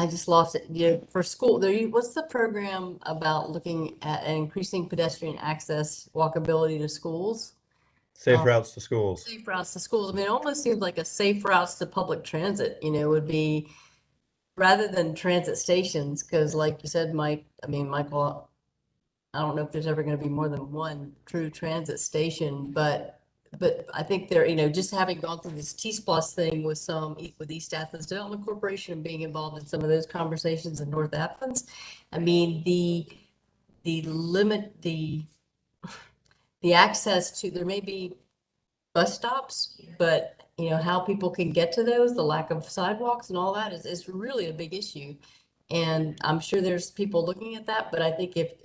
just lost it, for school, what's the program about looking at increasing pedestrian access, walkability to schools? Safe routes to schools. Safe routes to schools. I mean, it almost seems like a safe routes to public transit, would be rather than transit stations, because like you said, Michael, I don't know if there's ever going to be more than one true transit station, but I think there, just having gone through this T-Plus thing with East Athens Development Corporation and being involved in some of those conversations in North Athens, I mean, the access to, there may be bus stops, but how people can get to those, the lack of sidewalks and all that is really a big issue. And I'm sure there's people looking at that, but I think if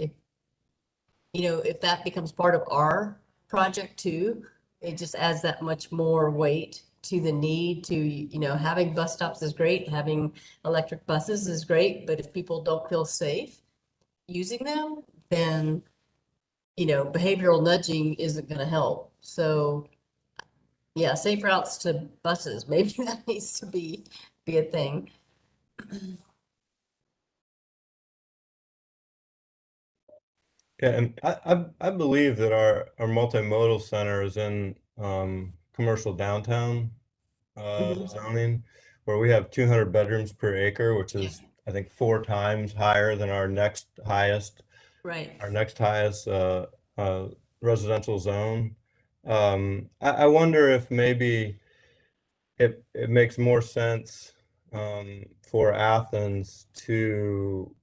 that becomes part of our project too, it just adds that much more weight to the need to, having bus stops is great, having electric buses is great, but if people don't feel safe using them, then, behavioral nudging isn't going to help. So yeah, safe routes to buses, maybe that needs to be a thing. Yeah, and I believe that our multimodal center is in commercial downtown zoning, where we have 200 bedrooms per acre, which is I think 4 times higher than our next highest Right. our next highest residential zone. I wonder if maybe it makes more sense for Athens to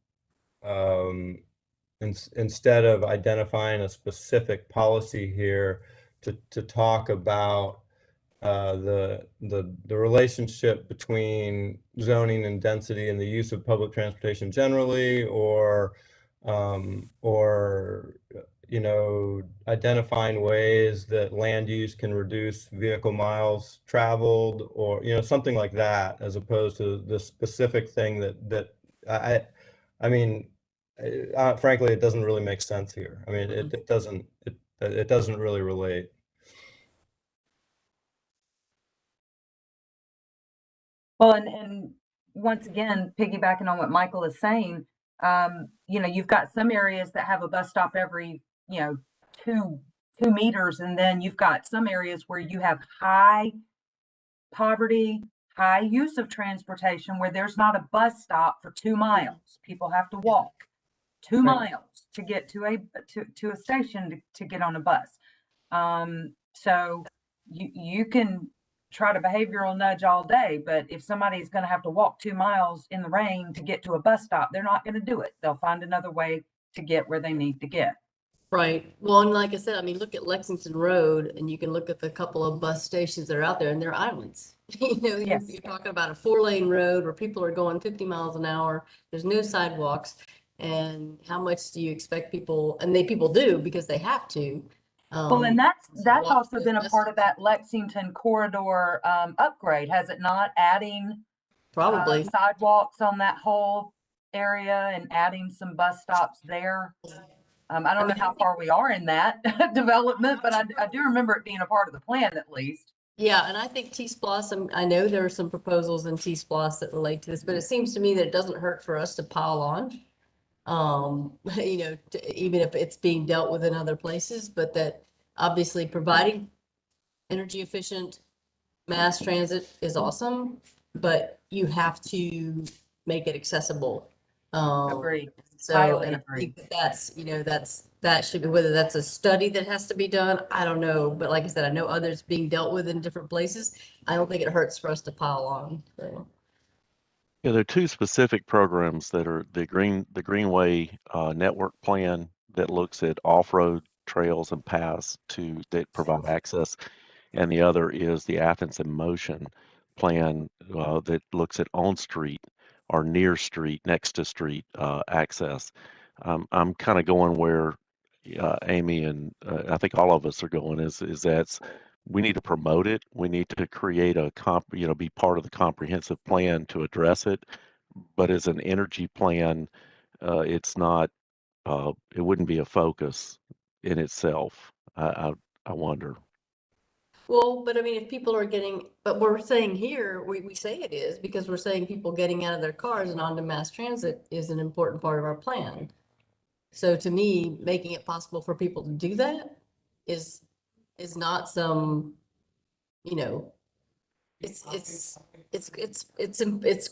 instead of identifying a specific policy here, to talk about the relationship between zoning and density and the use of public transportation generally, or you know, identifying ways that land use can reduce vehicle miles traveled, or you know, something like that, as opposed to the specific thing that I mean, frankly, it doesn't really make sense here. I mean, it doesn't really relate. Well, and once again, piggybacking on what Michael is saying, you know, you've got some areas that have a bus stop every, you know, two meters, and then you've got some areas where you have high poverty, high use of transportation, where there's not a bus stop for 2 miles. People have to walk 2 miles to get to a station to get on a bus. So you can try to behavioral nudge all day, but if somebody's going to have to walk 2 miles in the rain to get to a bus stop, they're not going to do it. They'll find another way to get where they need to get. Right. Well, and like I said, I mean, look at Lexington Road, and you can look at the couple of bus stations that are out there, and they're islands. You know, Yes. you're talking about a 4-lane road where people are going 50 miles an hour. There's no sidewalks. And how much do you expect people, and people do because they have to. Well, and that's walk also those been a bus part of stops. that Lexington corridor upgrade, has it not? Adding Probably. sidewalks on that whole area and adding some bus stops there. I don't know how far we are in that development, but I do remember it being a part of the plan at least. Yeah, and I think T-Splosh, I know there are some proposals in T-Splosh that relate to this, but it seems to me that it doesn't hurt for us to pile on. You know, even if it's being dealt with in other places, but that obviously providing energy efficient mass transit is awesome, but you have to make it accessible. Agreed. So, Highly and I agree. think that's, you know, that should be, whether that's a study that has to be done, I don't know. But like I said, I know others being dealt with in different places. I don't think it hurts for us to pile on. So. Yeah, there are two specific programs that are the Greenway Network Plan that looks at off-road trails and paths that provide access, and the other is the Athens in Motion plan that looks at on-street or near street, next to street access. I'm kind of going where Amy and I think all of us are going is that we need to promote it. We need to create be part of the comprehensive plan to address it. But as an energy plan, it's not. It wouldn't be a focus in itself. I wonder. Well, but I mean, if people are getting, but we're saying here, we say it is because we're saying people getting out of their cars and onto mass transit is an important part of our plan. So to me, making it possible for people to do that is not some, you know, it's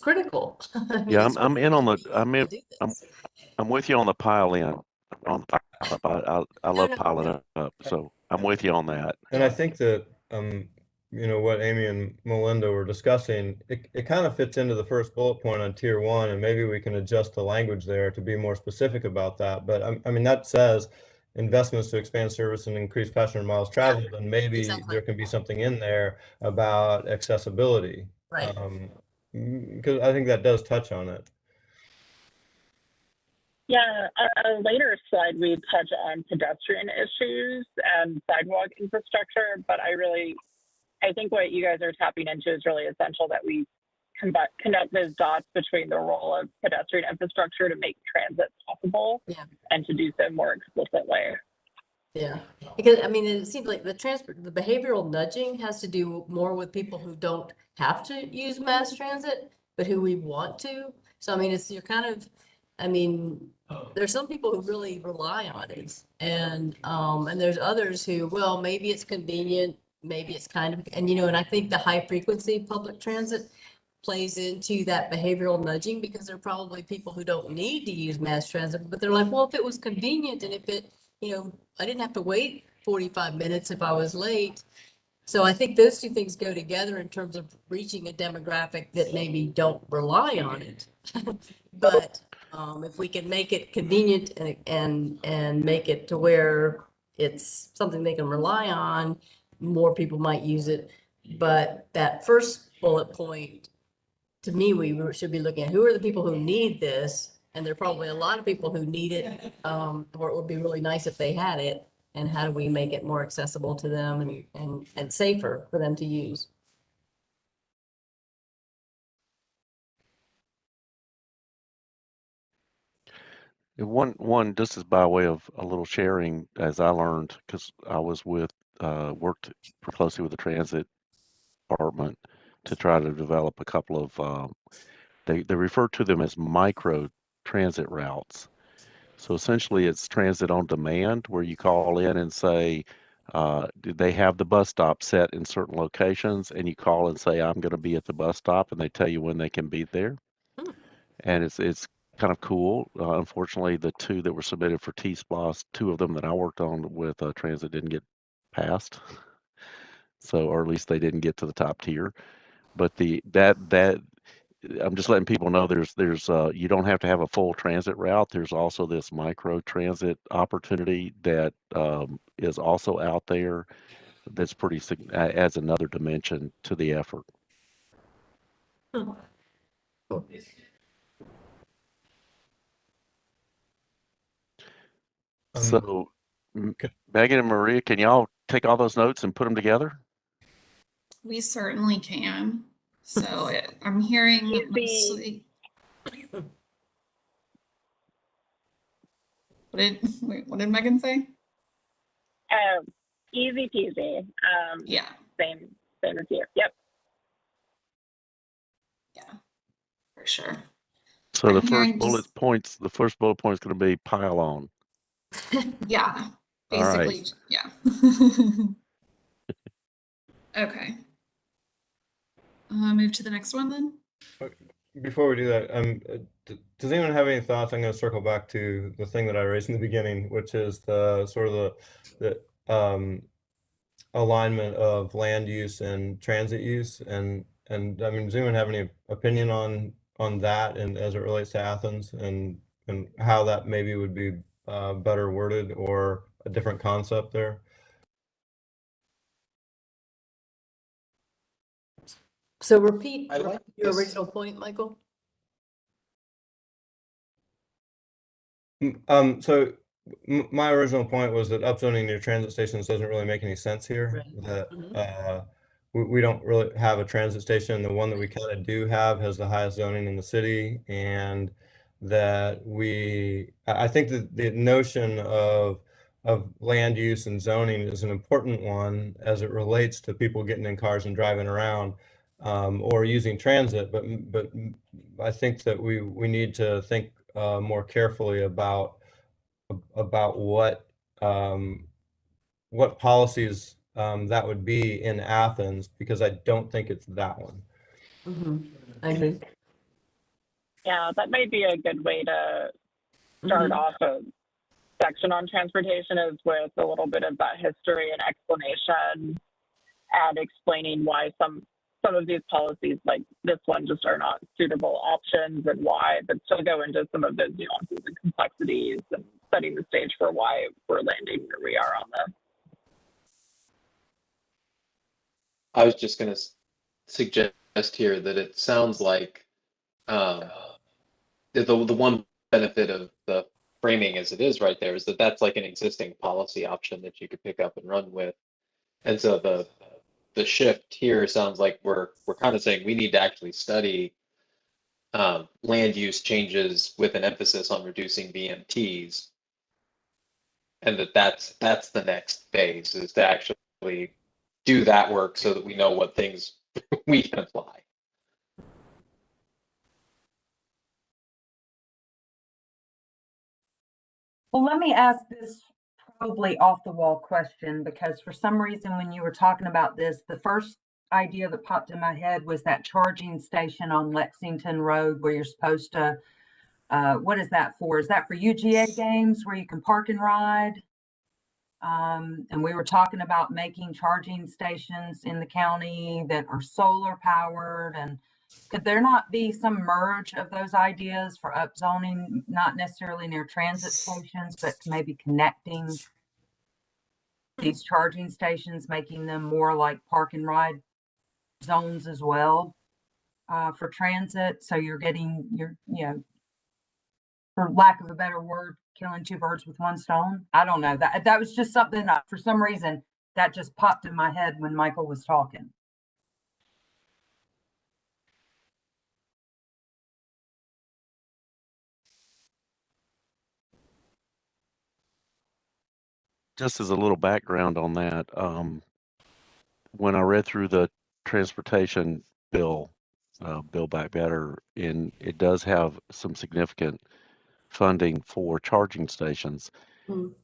critical. I mean, Yeah, it's I'm in critical on to the. be able to do this. I'm with you on the pile in. On the pile up. I No, love no, piling up. So I'm with you on that. And I think that, you know, what Amy and Melinda were discussing, it kind of fits into the first bullet point on tier 1, and maybe we can adjust the language there to be more specific about that. But I mean, that says investments to expand service and increase passenger miles traveled, and maybe exactly. there can be something in there about accessibility. Right. Because I think that does touch on it. Yeah, a later slide, we touch on pedestrian issues and sidewalk infrastructure, but I think what you guys are tapping into is really essential, that we connect those dots between the role of pedestrian infrastructure to make transit possible, and to do so more explicitly. Yeah, because I mean, it seems like the behavioral nudging has to do more with people who don't have to use mass transit, but who we want to. So I mean, you're kind of, I mean, there's some people who really rely on it, and there's others who, well, maybe it's convenient, maybe it's kind of, and you know, and I think the high frequency public transit plays into that behavioral nudging, because there are probably people who don't need to use mass transit, but they're like, well, if it was convenient and if it, I didn't have to wait 45 minutes if I was late. So I think those two things go together in terms of reaching a demographic that maybe don't rely on it. But if we can make it convenient and make it to where it's something they can rely on, more people might use it. But that first bullet point, to me, we should be looking at who are the people who need this, and there are probably a lot of people who need it, or it would be really nice if they had it. And how do we make it more accessible to them and safer for them to use? One, this is by way of a little sharing, as I learned, because I was worked closely with the transit department to try to develop a couple of, they refer to them as micro transit routes. So essentially, it's transit on demand, where you call in and say, do they have the bus stop set in certain locations? And you call and say, I'm going to be at the bus stop, and they tell you when they can be there. And it's kind of cool. Unfortunately, the two that were submitted for T-SPLOS, two of them that I worked on with transit didn't get passed. So, or at least they didn't get to the top tier. But that I'm just letting people know there's you don't have to have a full transit route. There's also this micro transit opportunity that is also out there that's adds another dimension to the effort. So, Megan and Maria, can y'all take all those notes and put them together? We certainly can. So I'm hearing mostly. What did Megan say? Easy peasy. Yeah. Same as here. Yep. Yeah, for sure. So the first bullet point is going to be pile on. Yeah, All right. basically, yeah. Okay. Move to the next one then. Before we do that, does anyone have any thoughts? I'm going to circle back to the thing that I raised in the beginning, which is the sort of the alignment of land use and transit use, and I mean, does anyone have any opinion on that, and as it relates to Athens, and how that maybe would be better worded or a different concept there? So repeat your original point, Michael. So my original point was that upzoning near transit stations doesn't really make any sense here. Right. That we don't really have a transit station. The one that we kind of do have has the highest zoning in the city, and that I think that the notion of land use and zoning is an important one as it relates to people getting in cars and driving around, or using transit. But I think that we need to think more carefully about what policies that would be in Athens, because I don't think it's that one. I agree. Yeah, that might be a good way to start off a section on transportation, is with a little bit of that history and explanation, and explaining why some of these policies, like this one, just are not suitable options, and why, but still go into some of those nuances and complexities, and setting the stage for why we're landing where we are on this. I was just going to suggest here that it sounds like the one benefit of the framing as it is right there is that that's like an existing policy option that you could pick up and run with. And so the shift here sounds like we're kind of saying we need to actually study land use changes with an emphasis on reducing VMTs, and that's the next phase, is to actually do that work so that we know what things we can apply. Well, let me ask this probably off the wall question, because for some reason when you were talking about this, the first idea that popped in my head was that charging station on Lexington Road where you're supposed to, what is that for? Is that for UGA games where you can park and ride? And we were talking about making charging stations in the county that are solar powered. And could there not be some merge of those ideas for upzoning, not necessarily near transit stations, but maybe connecting these charging stations, making them more like park and ride zones as well for transit? So you're getting for lack of a better word, killing two birds with one stone. I don't know. That was just something that, for some reason, that just popped in my head when Michael was talking. Just as a little background on that, when I read through the transportation bill, Build Back Better, and it does have some significant funding for charging stations.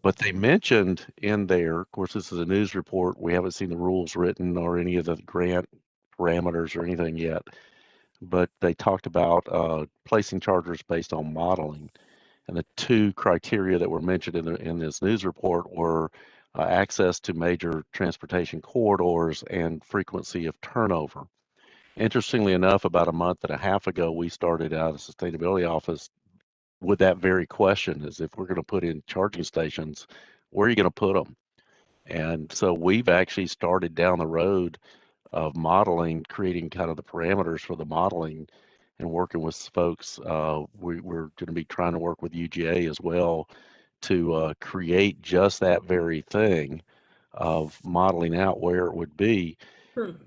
But they mentioned in there, of course, this is a news report. We haven't seen the rules written or any of the grant parameters or anything yet. But they talked about placing chargers based on modeling. And the two criteria that were mentioned in this news report were access to major transportation corridors and frequency of turnover. Interestingly enough, about a month and a half ago, we started out of the sustainability office with that very question: is if we're going to put in charging stations, where are you going to put them? And so we've actually started down the road of modeling, creating kind of the parameters for the modeling and working with folks. We're going to be trying to work with UGA as well to create just that very thing of modeling out where it would be.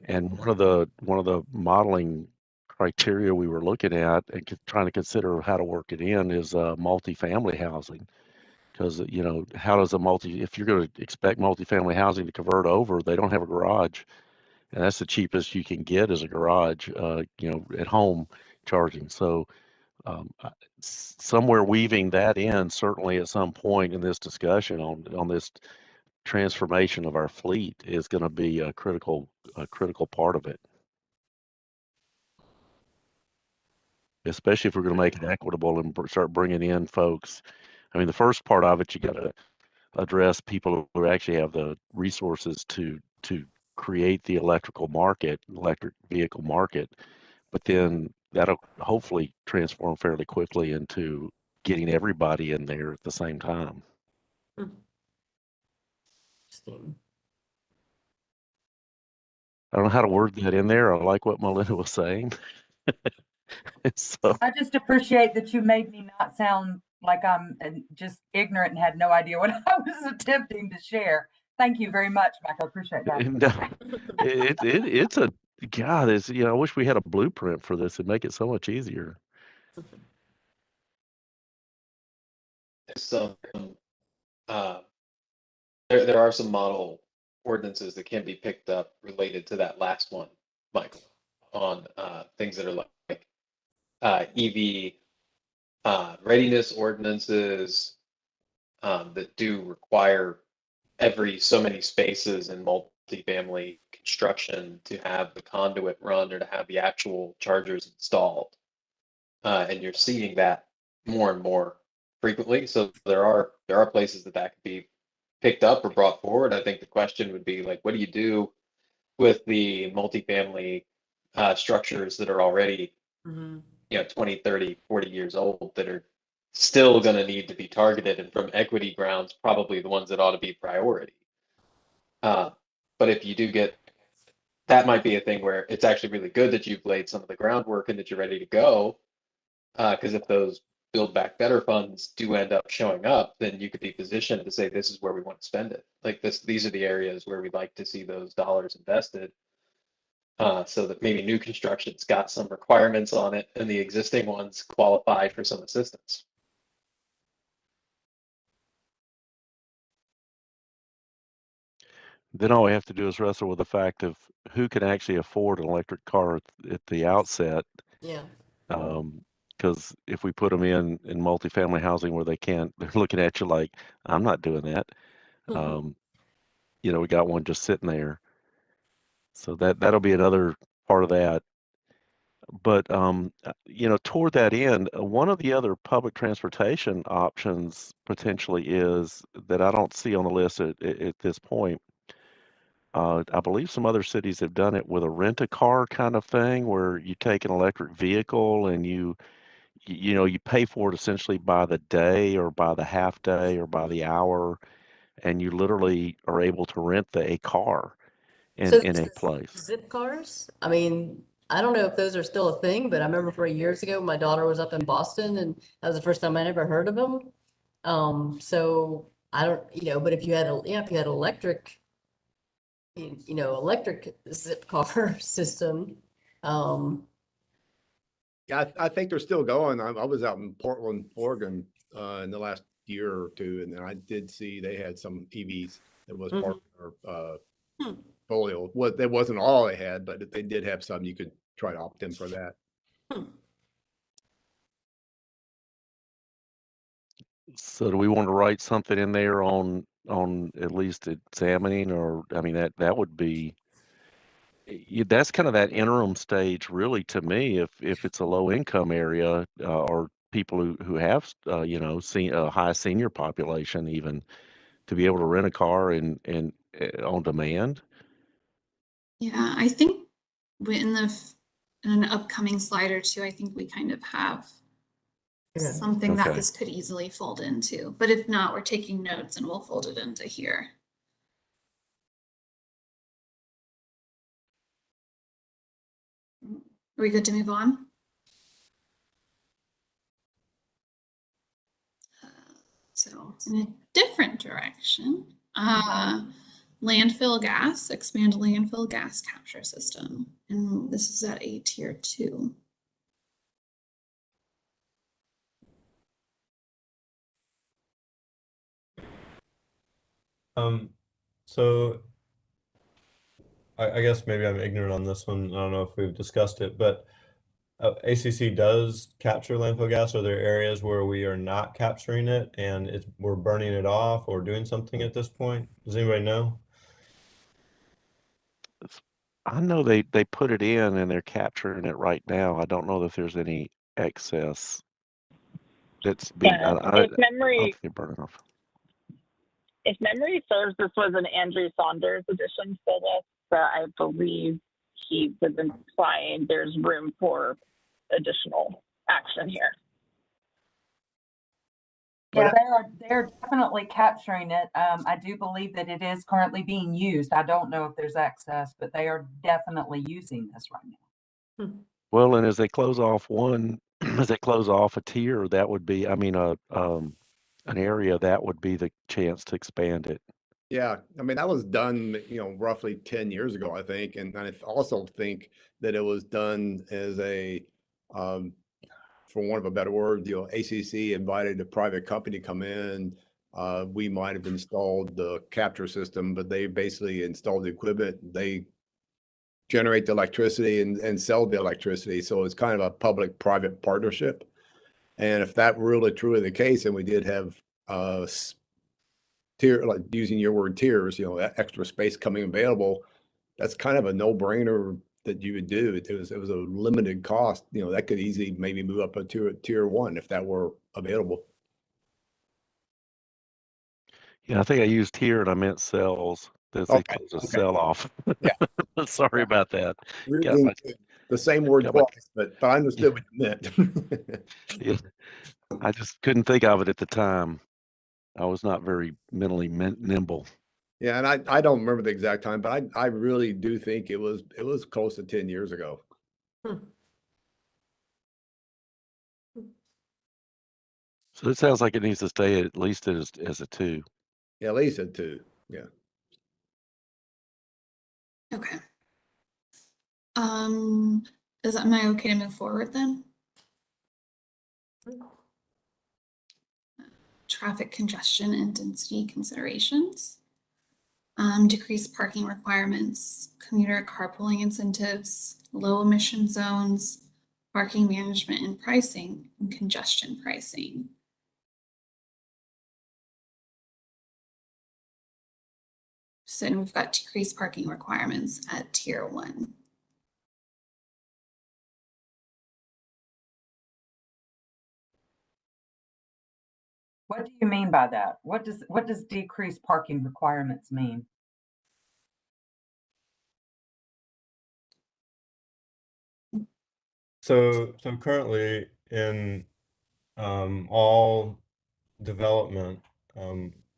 And one of the modeling criteria we were looking at and trying to consider how to work it in is multifamily housing. Because how does if you're going to expect multifamily housing to convert over, they don't have a garage, and that's the cheapest you can get is a garage, at home charging. So somewhere weaving that in, certainly at some point in this discussion on this transformation of our fleet, is going to be a critical part of it, especially if we're going to make it equitable and start bringing in folks. I mean, the first part of it, you got to address people who actually have the resources to create the electric vehicle market, but then that'll hopefully transform fairly quickly into getting everybody in there at the same time. Interesting. I don't know how to word that in there. I like what Melinda was saying. So I just appreciate that you made me not sound like I'm just ignorant and had no idea what I was attempting to share. Thank you very much, Michael. I appreciate that. no, it's a God. I wish we had a blueprint for this. It'd make it so much easier. Some there are some model ordinances that can be picked up related to that last one, Michael, on things that are like EV readiness ordinances that do require every so many spaces in multifamily construction to have the conduit run or to have the actual chargers installed. And you're seeing that more and more frequently. So there are places that could be picked up or brought forward. I think the question would be like, what do you do with the multifamily structures that are already 20, 30, 40 years old that are still going to need to be targeted, and from equity grounds, probably the ones that ought to be priority. But if you do get, that might be a thing where it's actually really good that you've laid some of the groundwork and that you're ready to go. Because if those Build Back Better funds do end up showing up, then you could be positioned to say, this is where we want to spend it. Like these are the areas where we'd like to see those dollars invested. So that maybe new construction's got some requirements on it and the existing ones qualify for some assistance. Then all we have to do is wrestle with the fact of who can actually afford an electric car at the outset. Yeah. Because if we put them in multifamily housing where they can't, they're looking at you like, I'm not doing that. We got one just sitting there. So that'll be another part of that. But toward that end, one of the other public transportation options potentially is that I don't see on the list at this point. I believe some other cities have done it with a rent-a-car kind of thing, where you take an electric vehicle and you pay for it essentially by the day or by the half day or by the hour, and you literally are able to rent a car So in there's a the place. zip cars. I mean, I don't know if those are still a thing, but I remember 4 years ago, my daughter was up in Boston and that was the first time I'd ever heard of them. So I don't, but if you had if you had electric, electric zip car system, Yeah, I think they're still going. I was out in Portland, Oregon, in the last year or two, and I did see they had some EVs that was part of their portfolio. What that wasn't all they had, but they did have some. You could try to opt in for that. So do we want to write something in there on at least examining, or I mean that would be that's kind of that interim stage really to me, if it's a low income area, or people who have seen a high senior population, even to be able to rent a car and on demand. Yeah, I think in an upcoming slide or two, I think we kind of have something that Okay. this could easily fold into. But if not, we're taking notes and we'll fold it into here. Are we good to move on? So in a different direction, landfill gas, expand landfill gas capture system. And this is at a tier 2. So I guess maybe I'm ignorant on this one. I don't know if we've discussed it, but ACC does capture landfill gas. Are there areas where we are not capturing it and we're burning it off or doing something at this point? Does anybody know? I know they put it in and they're capturing it right now. I don't know if there's any excess that's being. Yeah, I if don't memory think they burn it off. if memory serves, this was an Andrew Saunders addition to the list, but I believe he was implying there's room for additional action here. Yeah, they're definitely capturing it. I do believe that it is currently being used. I don't know if there's access, but they are definitely using this right now. Well, and as they close off as they close off a tier, that would be, I mean, an area that would be the chance to expand it. Yeah, I mean, that was done, roughly 10 years ago, I think. And I also think that it was done as for want of a better word, ACC invited a private company to come in. We might have installed the capture system, but they basically installed the equipment. They generate the electricity and sell the electricity. So it's kind of a public-private partnership. And if that really truly the case, and we did have tier, like using your word tiers, that extra space coming available, that's kind of a no-brainer that you would do. It was a limited cost, that could easily maybe move up to tier 1 if that were available. Yeah, I think I used tier and I meant cells. That they Okay, close a okay. cell off. Yeah. Sorry about that. We're Got using my, the same word got my, twice, but I understood what you meant. yeah, I just couldn't think of it at the time. I was not very mentally nimble. Yeah, and I don't remember the exact time, but I really do think it was close to 10 years ago. So it sounds like it needs to stay at least as a 2. Yeah, at least a 2. Yeah. Okay. Am I okay to move forward then? Traffic congestion and density considerations. Decreased parking requirements, commuter carpooling incentives, low emission zones, parking management and pricing, and congestion pricing. So then we've got decreased parking requirements at tier 1. What do you mean by that? What does decreased parking requirements mean? So currently in all development,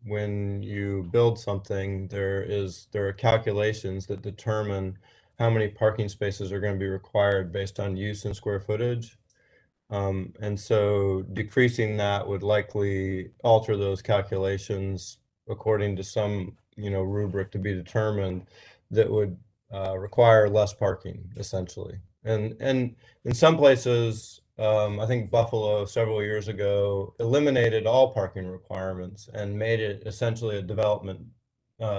when you build something, there are calculations that determine how many parking spaces are going to be required based on use and square footage. And so decreasing that would likely alter those calculations according to some, rubric to be determined that would require less parking, essentially. And in some places, I think Buffalo several years ago eliminated all parking requirements and made it essentially a development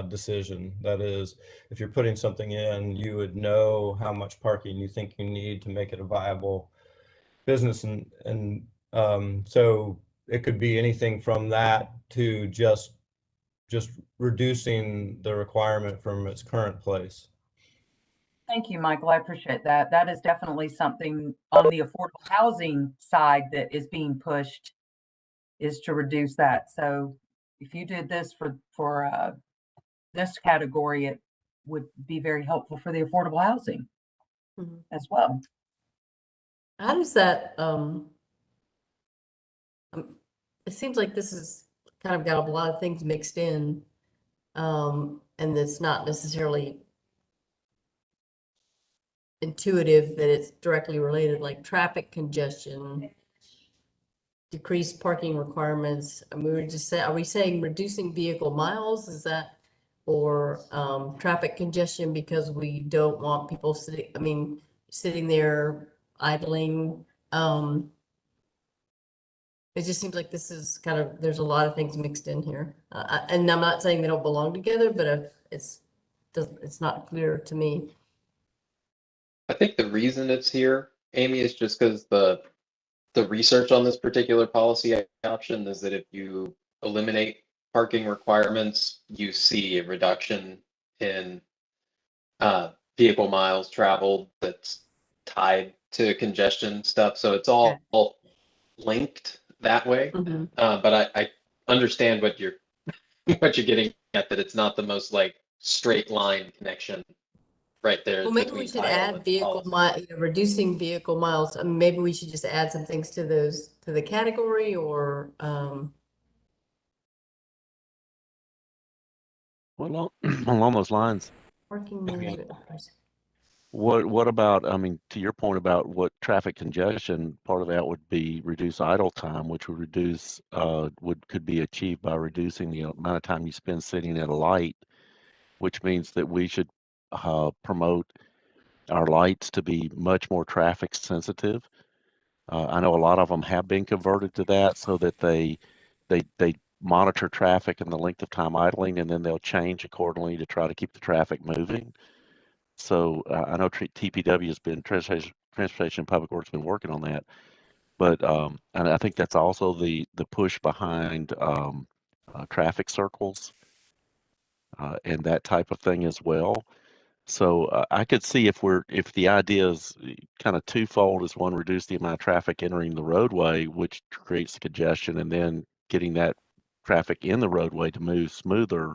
decision. That is, if you're putting something in, you would know how much parking you think you need to make it a viable business. And so it could be anything from that to just reducing the requirement from its current place. Thank you, Michael. I appreciate that. That is definitely something on the affordable housing side that is being pushed, is to reduce that. So if you did this for this category, it would be very helpful for the affordable housing as well. How does that, it seems like this is kind of got a lot of things mixed in, and it's not necessarily intuitive that it's directly related, like traffic congestion, decreased parking requirements. I mean, are we saying reducing vehicle miles? Is that, or traffic congestion because we don't want people sitting there idling? It just seems like this is kind of, there's a lot of things mixed in here. And I'm not saying they don't belong together, but it's not clear to me. I think the reason it's here, Amy, is just because the research on this particular policy option is that if you eliminate parking requirements, you see a reduction in vehicle miles traveled that's tied to congestion stuff. So it's all linked that way. But I understand what you're getting at, that it's not the most like straight line connection right there. Well, maybe we should add reducing vehicle miles. I mean, maybe we should just add some things to the category, or Well, along those lines, parking management. what about, I mean, to your point about what traffic congestion, part of that would be reduce idle time, which would reduce, could be achieved by reducing the amount of time you spend sitting at a light, which means that we should promote our lights to be much more traffic sensitive. I know a lot of them have been converted to that so that they monitor traffic and the length of time idling, and then they'll change accordingly to try to keep the traffic moving. So I know TPW has been, Transportation and Public Works been working on that, but and I think that's also the push behind traffic circles and that type of thing as well. So I could see if the idea is kind of twofold, is one, reduce the amount of traffic entering the roadway, which creates congestion, and then getting that traffic in the roadway to move smoother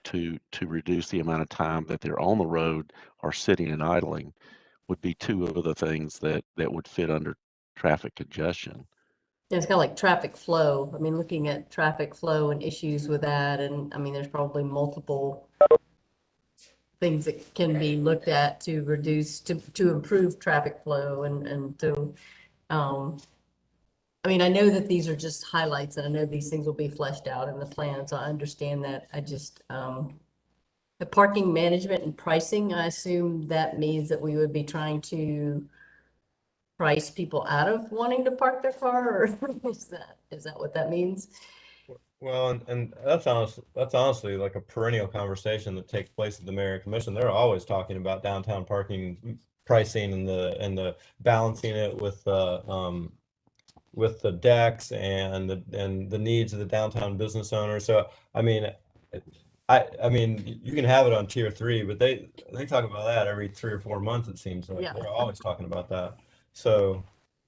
to reduce the amount of time that they're on the road or sitting and idling, would be two of the things that would fit under traffic congestion. Yeah, it's kind of like traffic flow. I mean, looking at traffic flow and issues with that, and I mean, there's probably multiple things that can be looked at to reduce, to improve traffic flow and to, I mean, I know that these are just highlights, and I know these things will be fleshed out in the plan, so I understand that. I just, the parking management and pricing, I assume that means that we would be trying to price people out of wanting to park their car, or is that what that means? Well, and that's honestly like a perennial conversation that takes place at the Mayor and Commission. They're always talking about downtown parking pricing and the balancing it with the decks and the needs of the downtown business owners. So I mean, I mean, you can have it on tier 3, but they talk about that every 3 or 4 months, it seems like. Yeah. They're always talking about that. So,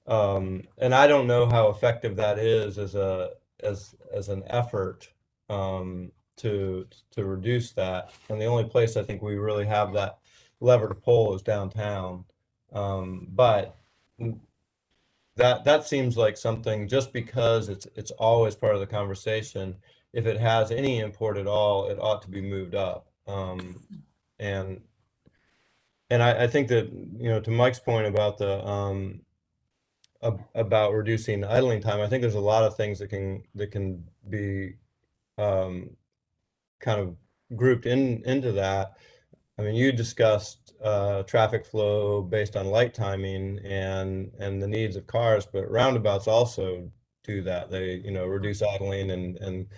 and I don't know how effective that is as an effort to reduce that. And the only place I think we really have that lever to pull is downtown. But that seems like something, just because it's always part of the conversation. If it has any import at all, it ought to be moved up. And I think that, to Mike's point about about reducing idling time, I think there's a lot of things that can be kind of grouped into that. I mean, you discussed traffic flow based on light timing and the needs of cars, but roundabouts also do that. They, reduce idling and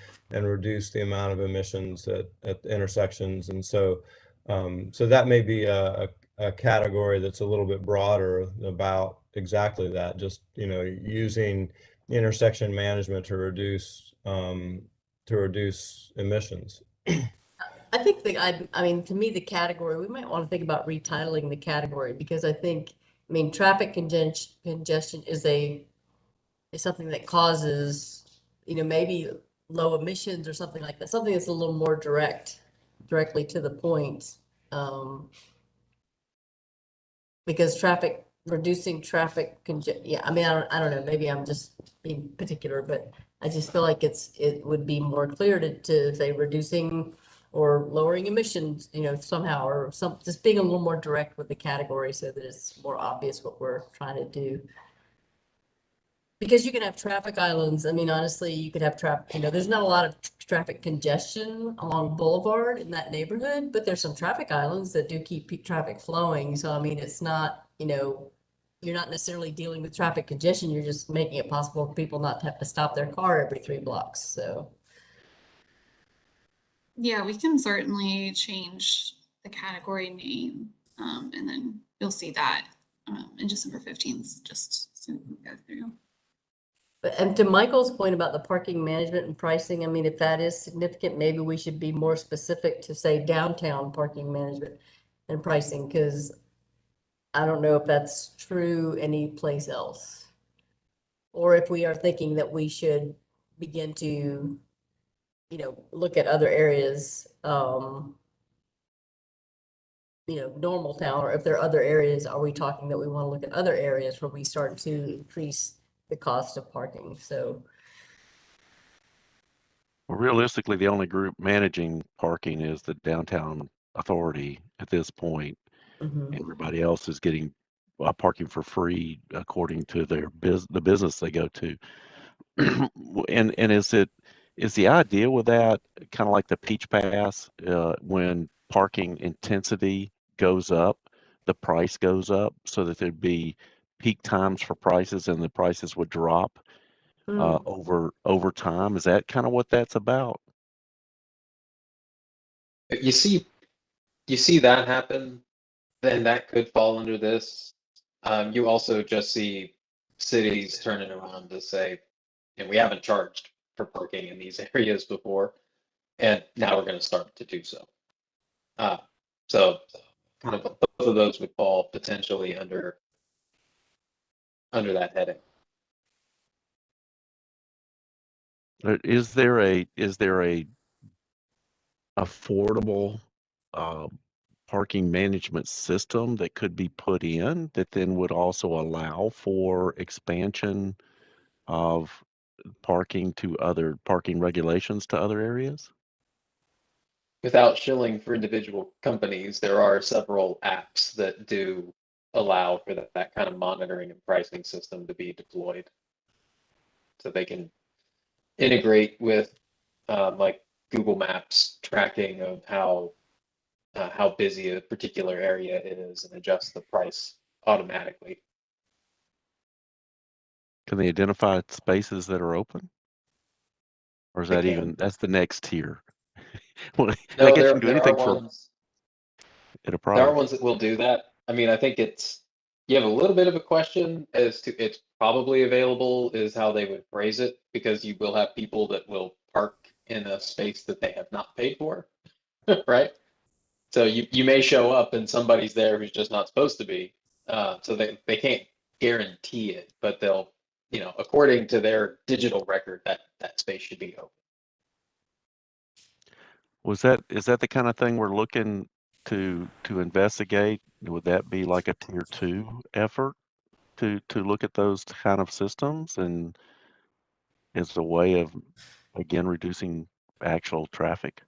reduce the amount of emissions at intersections. And so so that may be a category that's a little bit broader about exactly that, just, using intersection management to reduce emissions. I think I mean, to me, the category, we might want to think about retitling the category, because I think, I mean, traffic congestion is something that causes, maybe low emissions or something like that, something that's a little more directly to the point. Because reducing traffic yeah, I mean, I don't know, maybe I'm just being particular, but I just feel like it would be more clear to say reducing or lowering emissions, somehow, or just being a little more direct with the category so that it's more obvious what we're trying to do. Because you can have traffic islands. I mean, honestly, you could have traffic, there's not a lot of traffic congestion along Boulevard in that neighborhood, but there's some traffic islands that do keep traffic flowing. So, I mean, it's not, you're not necessarily dealing with traffic congestion. You're just making it possible for people not to have to stop their car every 3 blocks. So, Yeah, we can certainly change the category name, and then you'll see that in December 15th, just so we can go through. and to Michael's point about the parking management and pricing, I mean, if that is significant, maybe we should be more specific to say downtown parking management and pricing, because I don't know if that's true any place else. Or if we are thinking that we should begin to, look at other areas, normal town, or if there are other areas, are we talking that we want to look at other areas where we start to increase the cost of parking? So, Well, realistically, the only group managing parking is the downtown authority at this point. mhm. Everybody else is getting parking for free according to the business they go to. And is the idea with that kind of like the Peach Pass, when parking intensity goes up, the price goes up, so that there'd be peak times for prices and the prices would drop Mm. over time? Is that kind of what that's about? You see that happen, then that could fall under this. You also just see cities turning around to say, and we haven't charged for parking in these areas before, and now we're going to start to do so. So kind of both of those would fall potentially under that heading. Is there a affordable parking management system that could be put in that then would also allow for expansion of parking regulations to other areas? Without shilling for individual companies, there are several apps that do allow for that kind of monitoring and pricing system to be deployed. So they can integrate with like Google Maps tracking of how busy a particular area is and adjust the price automatically. Can they identify spaces that are open? Or is They that can. that's the next tier? Well, I No, guess you can do there are anything for ones. at a There are price. ones that will do that. I mean, I think you have a little bit of a question as to it's probably available is how they would phrase it, because you will have people that will park in a space that they have not paid for. right? So you may show up and somebody's there who's just not supposed to be. So they can't guarantee it, but they'll, according to their digital record, that space should be open. Is that the kind of thing we're looking to investigate? Would that be like a tier 2 effort to look at those kind of systems and as a way of again reducing actual traffic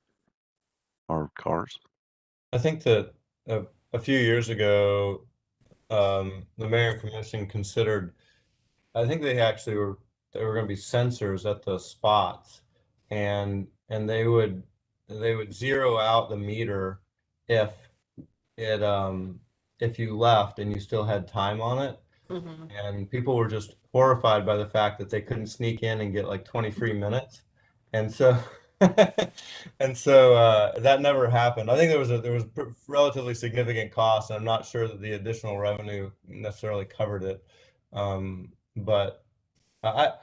or cars? I think that a few years ago, the mayor and commission considered, I think they were going to be sensors at the spots, and they would zero out the meter if it if you left and you still had time on it. Mhm. And people were just horrified by the fact that they couldn't sneak in and get like 20 free minutes. And so that never happened. I think there was relatively significant cost, and I'm not sure that the additional revenue necessarily covered it. But I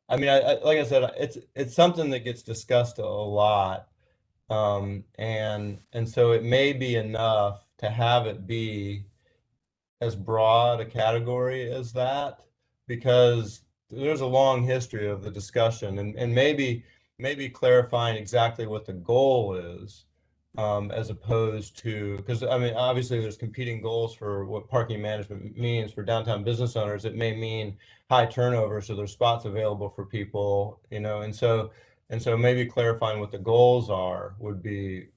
I mean like I said, it's something that gets discussed a lot. And so it may be enough to have it be as broad a category as that, because there's a long history of the discussion, and maybe clarifying exactly what the goal is, as opposed to, because I mean, obviously there's competing goals for what parking management means for downtown business owners. It may mean high turnover, so there's spots available for people, and so maybe clarifying what the goals are would be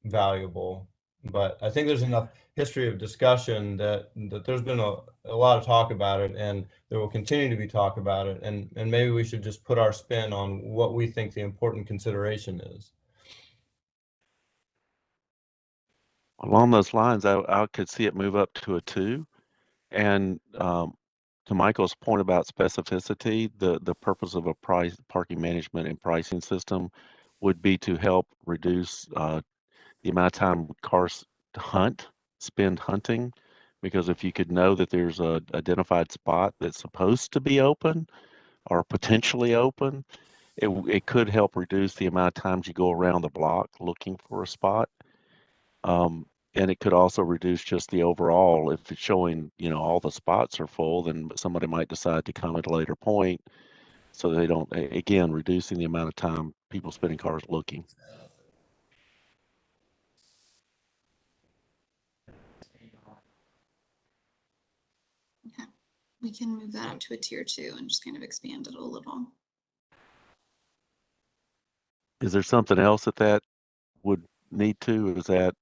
valuable. But I think there's enough history of discussion that there's been a lot of talk about it, and there will continue to be talk about it, and maybe we should just put our spin on what we think the important consideration is. Along those lines, I could see it move up to a 2. And to Michael's point about specificity, the purpose of a parking management and pricing system would be to help reduce the amount of time cars spend hunting. Because if you could know that there's a identified spot that's supposed to be open or potentially open, it could help reduce the amount of times you go around the block looking for a spot. And it could also reduce just the overall, if it's showing, all the spots are full, then somebody might decide to come at a later point. So they don't, again, reducing the amount of time people spend in cars looking. Okay. We can move that up to a tier 2 and just kind of expand it a little. Is there something else that would need to? Is that,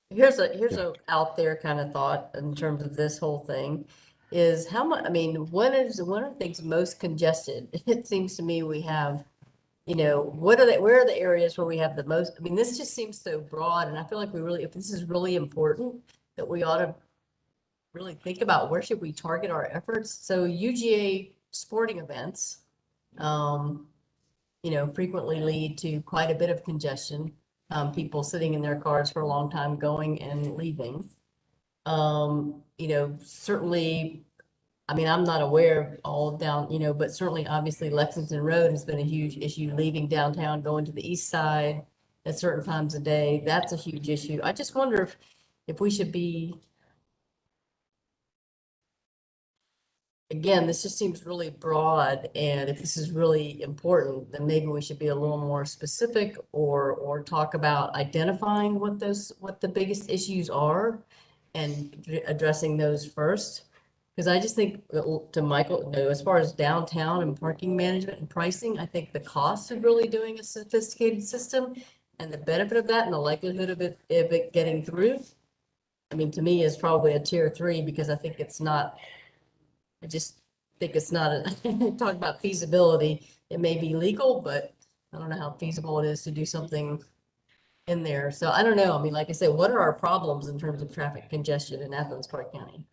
Here's a yeah. out there kind of thought in terms of this whole thing is how much, I mean, one of the things most congested, it seems to me we have, where are the areas where we have the most, I mean, this just seems so broad, and I feel like if this is really important, that we ought to really think about where should we target our efforts. So UGA sporting events, frequently lead to quite a bit of congestion. People sitting in their cars for a long time, going and leaving. Certainly, I mean, I'm not aware of all down, but certainly, obviously, Lexington Road has been a huge issue, leaving downtown, going to the east side at certain times of day. That's a huge issue. I just wonder if we should be, again, this just seems really broad, and if this is really important, then maybe we should be a little more specific or talk about identifying what the biggest issues are and addressing those first. Because I just think to Michael, as far as downtown and parking management and pricing, I think the cost of really doing a sophisticated system and the benefit of that and the likelihood of it getting through, I mean, to me is probably a tier 3, because I think it's not, I just think it's not talk about feasibility. It may be legal, but I don't know how feasible it is to do something in there. So I don't know. I mean, like I said, what are our problems in terms of traffic congestion in Athens-Clarke County?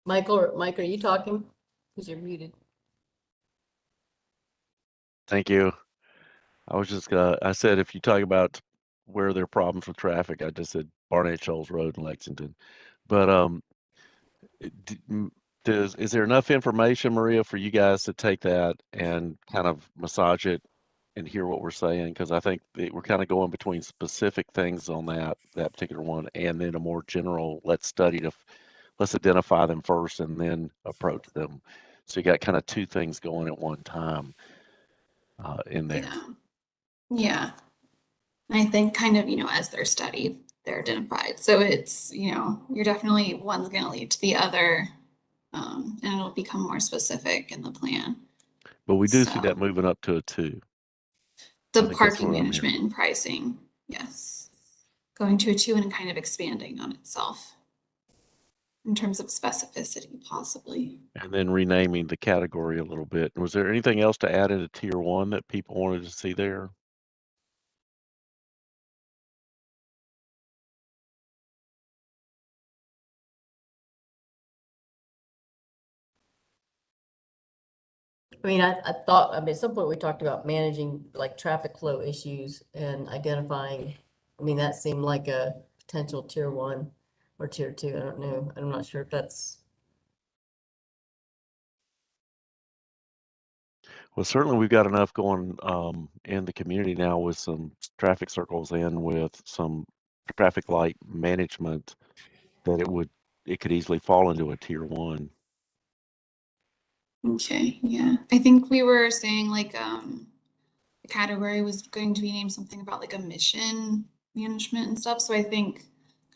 Mike, are you talking? Because you're muted. Thank you. I said, if you talk about where there are problems with traffic, I just said Barnett Shoals Road in Lexington. But d- m- is there enough information, Maria, for you guys to take that and kind of massage it and hear what we're saying? Because I think we're kind of going between specific things on that particular one, and then a more general, let's identify them first and then approach them. So you got kind of two things going at one time in there. Yeah. Yeah. I think kind of, as they're studied, they're identified. So it's, you're definitely one's going to lead to the other, and it'll become more specific in the plan. But we do see So that moving up to a 2. the I think that's parking what I'm management hearing. and pricing, yes. Going to a 2 and kind of expanding on itself in terms of specificity, possibly. And then renaming the category a little bit. Was there anything else to add into tier 1 that people wanted to see there? I mean, I thought, I mean, at some point we talked about managing like traffic flow issues and identifying, I mean, that seemed like a potential tier 1 or tier 2. I don't know. I'm not sure if that's, Well, certainly we've got enough going in the community now with some traffic circles and with some traffic light management that it could easily fall into a tier 1. Okay, yeah. I think we were saying like the category was going to be named something about like emission management and stuff. So I think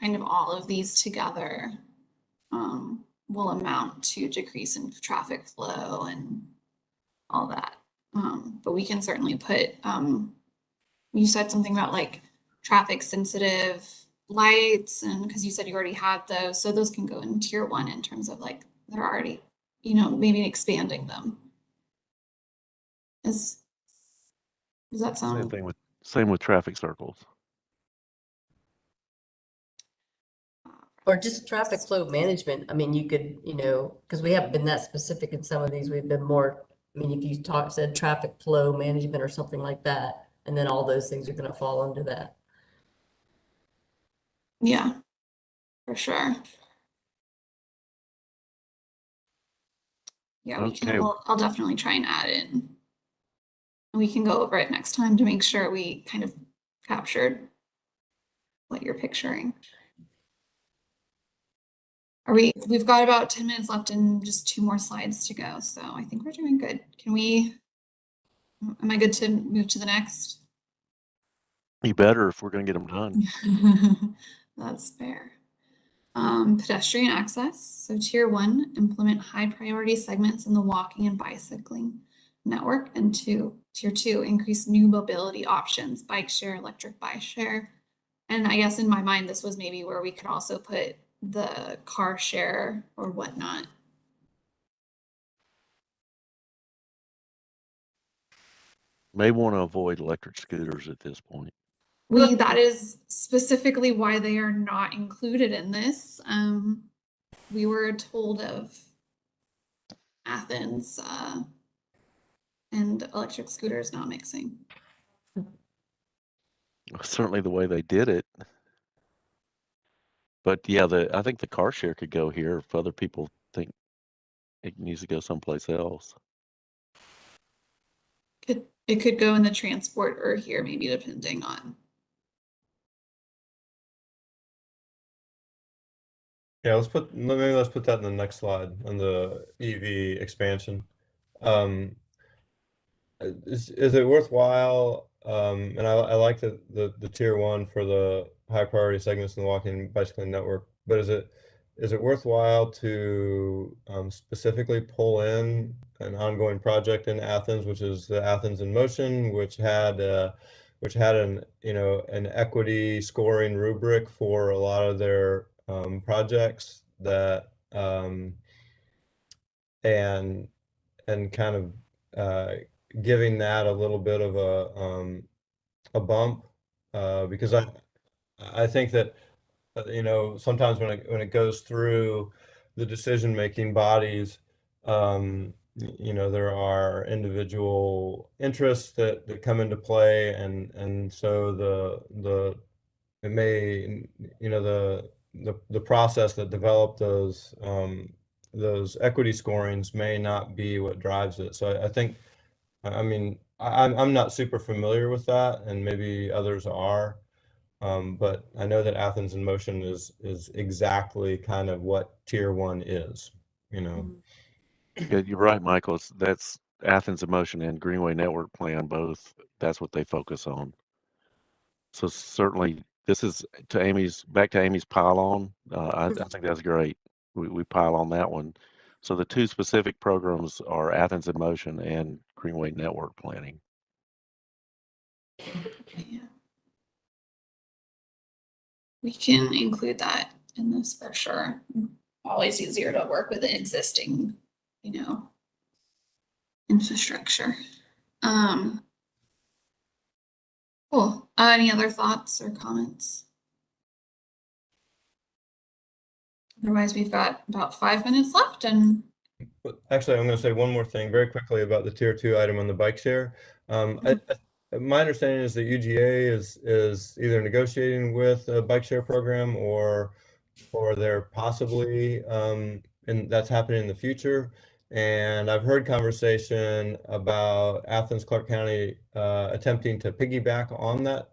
kind of all of these together will amount to decrease in traffic flow and all that. But we can certainly put you said something about like traffic sensitive lights, and because you said you already had those, so those can go in tier 1 in terms of like they're already, maybe expanding them. Does that sound? Same with traffic circles. or just traffic flow management. I mean, you could, because we haven't been that specific in some of these, we've been more, I mean, if you said traffic flow management or something like that, and then all those things are going to fall under that. Yeah, for sure. Yeah, we can. Okay. Well, I'll definitely try and add in. We can go over it next time to make sure we kind of captured what you're picturing. We've got about 10 minutes left and just 2 more slides to go. So I think we're doing good. Am I good to move to the next? You better if we're going to get them done. That's fair. Pedestrian access. So tier 1, implement high priority segments in the walking and bicycling network. And tier 2, increase new mobility options, bike share, electric bike share. And I guess in my mind, this was maybe where we could also put the car share or whatnot. May want to avoid electric scooters at this point. That is specifically why they are not included in this. We were told of Athens and electric scooters not mixing. Certainly the way they did it. But yeah, I think the car share could go here if other people think it needs to go someplace else. It could go in the transport or here, maybe depending on. Yeah, let's put that in the next slide on the EV expansion. Is it worthwhile? And I like the tier 1 for the high priority segments in the walking and bicycling network, but is it worthwhile to specifically pull in an ongoing project in Athens, which is the Athens in Motion, which had an an equity scoring rubric for a lot of their projects that and kind of giving that a little bit of a bump because I think that sometimes when it goes through the decision-making bodies, you know, there are individual interests that come into play, and so it may, you know, the process that developed those equity scorings may not be what drives it. So I think, I mean, I'm not super familiar with that, and maybe others are. But I know that Athens in Motion is exactly kind of what Tier 1 is, you know. Yeah, you're right, Michael. That's Athens in Motion and Greenway Network Plan both. That's what they focus on. So certainly, this is back to Amy's pile on. I think that's great. We pile on that one. So the two specific programs are Athens in Motion and Greenway Network Planning. Yeah. We can include that in this for sure. Always easier to work with the existing, you know, infrastructure. Cool. Any other thoughts or comments? Otherwise, we've got about 5 minutes left, and Actually, I'm going to say one more thing very quickly about the Tier 2 item on the bike share. My understanding is that UGA is either negotiating with a bike share program or they're possibly, and that's happening in the future. And I've heard conversation about Athens-Clarke County attempting to piggyback on that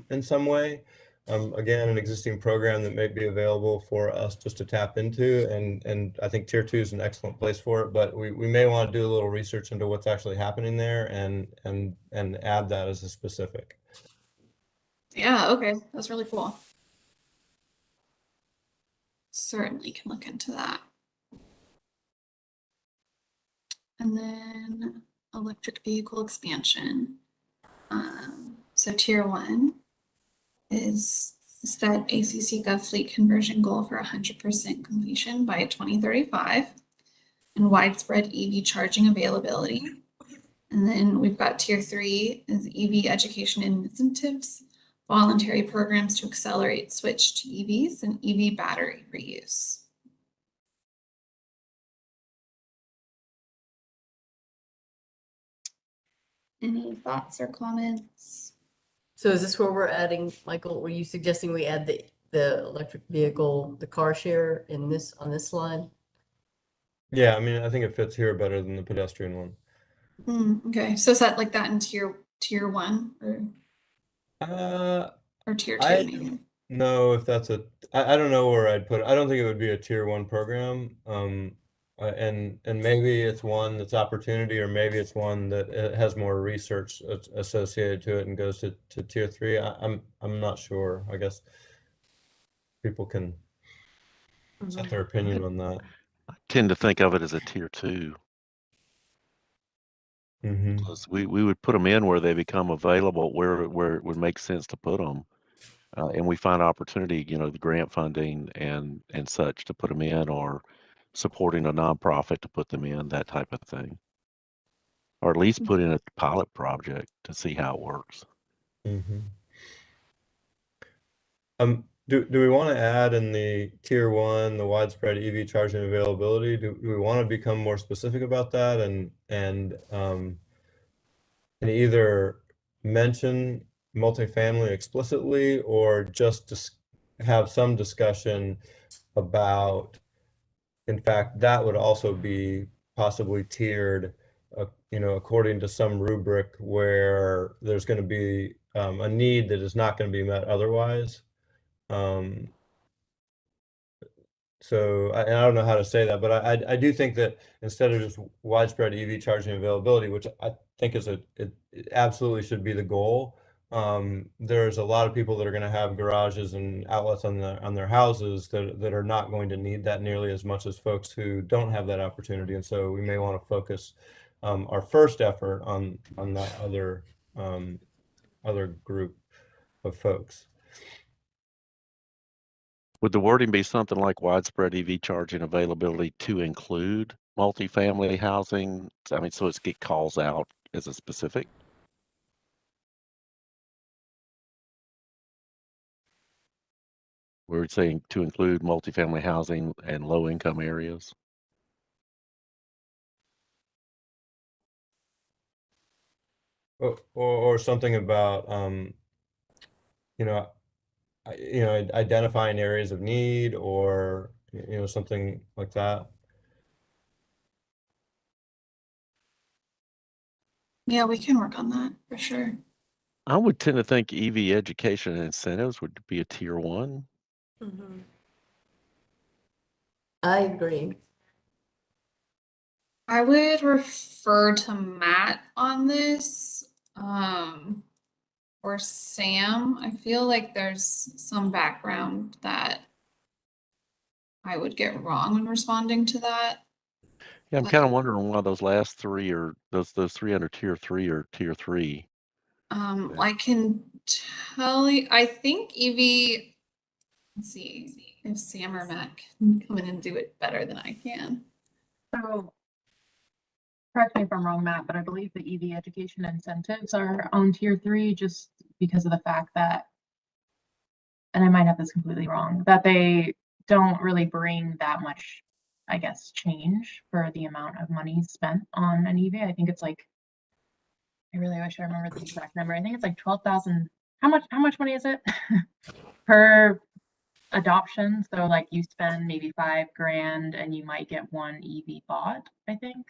in some way. Again, an existing program that may be available for us just to tap into, and I think Tier 2 is an excellent place for it. But we may want to do a little research into what's actually happening there and add that as a specific. yeah, okay, that's really cool. Certainly can look into that. And then electric vehicle expansion. So Tier 1 is set ACC Gov fleet conversion goal for 100% completion by 2035 and widespread EV charging availability. And then we've got Tier 3 is EV education and incentives, voluntary programs to accelerate switch to EVs and EV battery reuse. Any thoughts or comments? So is this where we're adding, Michael, were you suggesting we add the electric vehicle, the car share on this slide? Yeah, I mean, I think it fits here better than the pedestrian one. Okay, so is that like that in tier 1 or tier 2 I maybe? don't know if that's I don't know where I'd put it. I don't think it would be a Tier 1 program. And maybe it's one that's opportunity, or maybe it's one that has more research associated to it and goes to Tier 3. I'm not sure. I guess people can set their opinion on that. I tend to think of it as a Tier 2. Because we would put them in where they become available, where it would make sense to put them. And we find opportunity, you know, the grant funding and such to put them in, or supporting a nonprofit to put them in, that type of thing. Or at least put in a pilot project to see how it works. Do we want to add in the Tier 1 the widespread EV charging availability? Do we want to become more specific about that and either mention multifamily explicitly, or just have some discussion about, in fact, that would also be possibly tiered, you know, according to some rubric where there's going to be a need that is not going to be met otherwise. So I don't know how to say that, but I do think that instead of just widespread EV charging availability, which I think it absolutely should be the goal, there's a lot of people that are going to have garages and outlets on their houses that are not going to need that nearly as much as folks who don't have that opportunity, and so we may want to focus our first effort on that other group of folks. Would the wording be something like widespread EV charging availability to include multifamily housing? I mean, so it calls out as a specific? We're saying to include multifamily housing and low-income areas. or something about, you know, identifying areas of need, or, something like that. Yeah, we can work on that for sure. I would tend to think EV education and incentives would be a tier 1. I agree. I would refer to Matt on this, or Sam. I feel like there's some background that I would get wrong when responding to that. Yeah, I'm kind of wondering why those last 3 are those 3 under tier 3 or tier 3. I can tell you, I think Evie, let's see if Sam or Matt can come in and do it better than I can. So, correct me if I'm wrong, Matt, but I believe the EV education incentives are on tier 3 just because of the fact that, and I might have this completely wrong, that they don't really bring that much, I guess, change for the amount of money spent on an EV. I think it's like, I really wish I remember the exact number. I think it's like 12,000. How much money is it per adoption? So like you spend maybe $5,000 and you might get one EV bought, I think.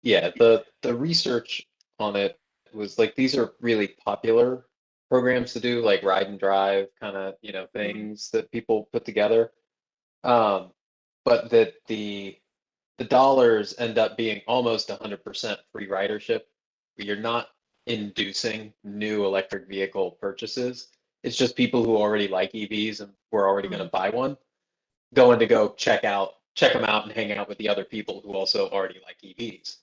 Yeah, the research on it was like, these are really popular programs to do, like ride and drive kind of, things that people put together. But that the dollars end up being almost 100% free ridership. You're not inducing new electric vehicle purchases. It's just people who already like EVs and were already going to buy one, going to go check them out and hang out with the other people who also already like EVs.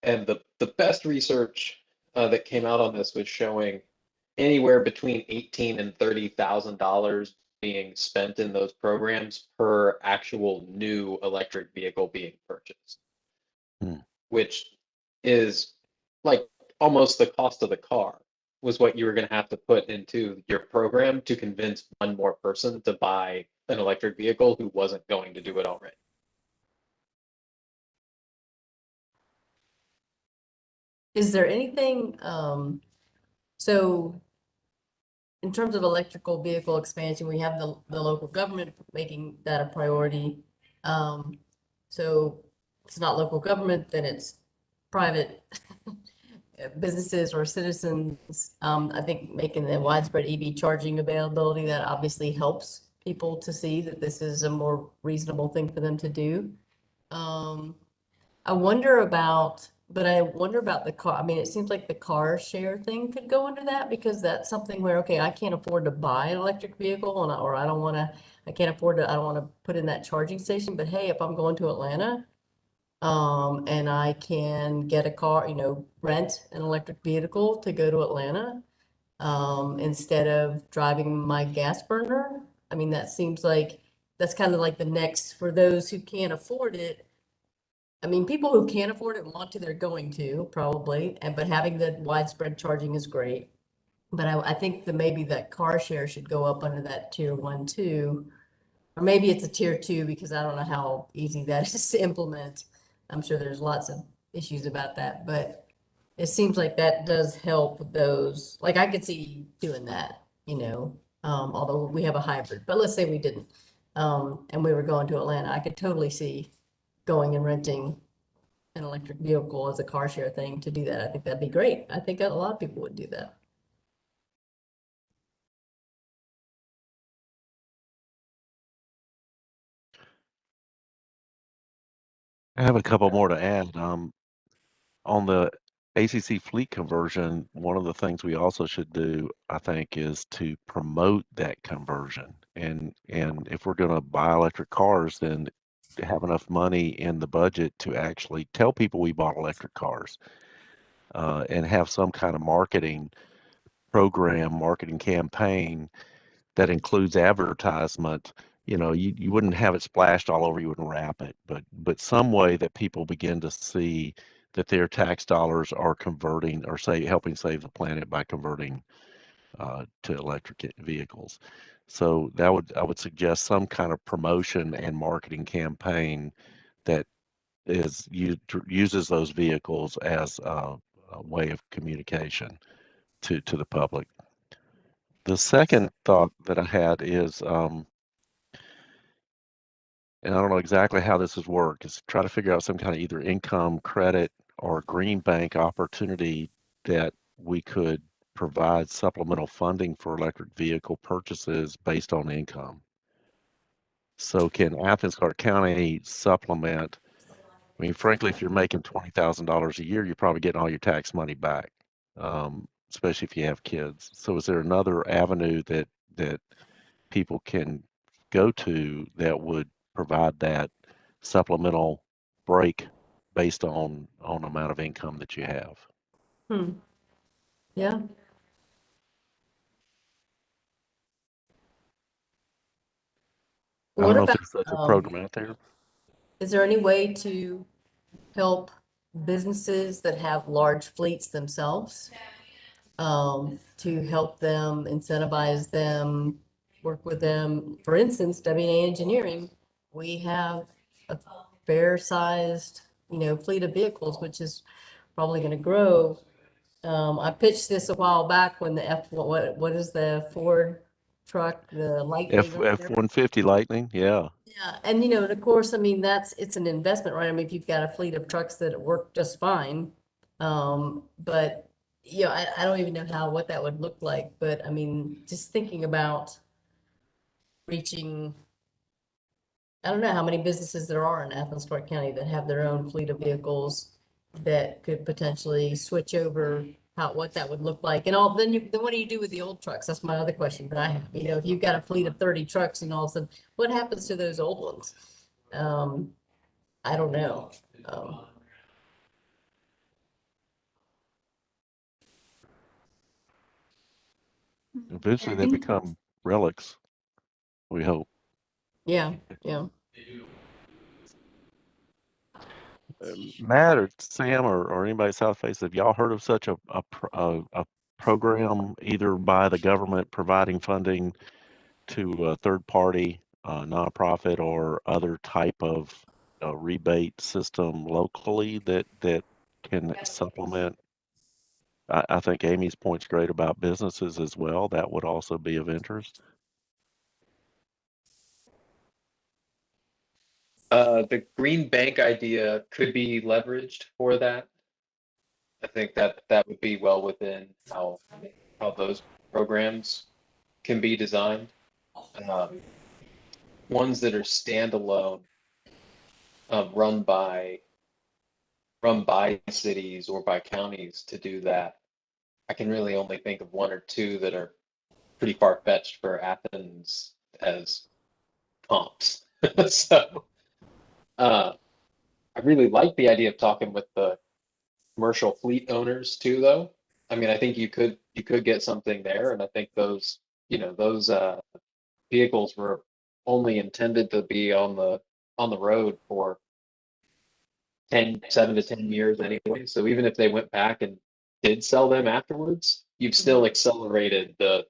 And the best research that came out on this was showing anywhere between $18,000 and $30,000 being spent in those programs per actual new electric vehicle being purchased, which is like almost the cost of the car was what you were going to have to put into your program to convince one more person to buy an electric vehicle who wasn't going to do it already. Is there anything, so in terms of electrical vehicle expansion, we have the local government making that a priority. So it's not local government, then it's private businesses or citizens. I think making the widespread EV charging availability, that obviously helps people to see that this is a more reasonable thing for them to do. I wonder about the car. I mean, it seems like the car share thing could go under that, because that's something where, okay, I can't afford to buy an electric vehicle, and or I don't want to, I can't afford to, I don't want to put in that charging station. But hey, if I'm going to Atlanta, and I can get a car, rent an electric vehicle to go to Atlanta, instead of driving my gas burner. I mean, that seems like that's kind of like the next for those who can't afford it. I mean, people who can't afford it want to, they're going to probably, but having the widespread charging is great. But I think that maybe that car share should go up under that tier 1 too, or maybe it's a tier 2, because I don't know how easy that is to implement. I'm sure there's lots of issues about that, but it seems like that does help those. Like I could see doing that, although we have a hybrid. But let's say we didn't, and we were going to Atlanta, I could totally see going and renting an electric vehicle as a car share thing to do that. I think that'd be great. I think a lot of people would do that. I have a couple more to add. On the ACC fleet conversion, one of the things we also should do, I think, is to promote that conversion. And if we're going to buy electric cars, then have enough money in the budget to actually tell people we bought electric cars, and have some kind of marketing program, marketing campaign that includes advertisement. You wouldn't have it splashed all over, you wouldn't wrap it, but some way that people begin to see that their tax dollars are converting or helping save the planet by converting to electric vehicles. So I would suggest some kind of promotion and marketing campaign that uses those vehicles as way of communication to the public. The second thought that I had is, and I don't know exactly how this would work, is try to figure out some kind of either income credit or green bank opportunity that we could provide supplemental funding for electric vehicle purchases based on income. So can Athens-Clarke County supplement? I mean, frankly, if you're making $20,000 a year, you're probably getting all your tax money back, especially if you have kids. So is there another avenue that people can go to that would provide that supplemental break based on amount of income that you have? Yeah. I don't What know if about, there's such a program out there. is there any way to help businesses that have large fleets themselves? To help them, incentivize them, work with them. For instance, WA Engineering, we have a fair-sized, fleet of vehicles, which is probably going to grow. I pitched this a while back when the what is the Ford truck, the Lightning or whatever. F-150 Lightning, yeah. Yeah, and of course, I mean, it's an investment, right? I mean, if you've got a fleet of trucks that work just fine, but I don't even know what that would look like, but I mean, just thinking about reaching, I don't know how many businesses there are in Athens-Clarke County that have their own fleet of vehicles that could potentially switch over what that would look like. And then what do you do with the old trucks? That's my other question that I have. If you've got a fleet of 30 trucks and all of a sudden, what happens to those old ones? I don't know. Eventually they become relics, we hope. Yeah. Matt or Sam or anybody at South Face, have y'all heard of such a program either by the government providing funding to a third party nonprofit or other type of rebate system locally that can supplement? I think Amy's point's great about businesses as well. That would also be of interest. The green bank idea could be leveraged for that. I think that would be well within how those programs can be designed. Ones that are standalone, run by cities or by counties to do that. I can really only think of one or two that are pretty far-fetched for Athens as comps. So I really like the idea of talking with the commercial fleet owners too, though. I mean, I think you could get something there, and I think those vehicles were only intended to be on the road for 7 to 10 years anyway. So even if they went back and did sell them afterwards, you've still accelerated the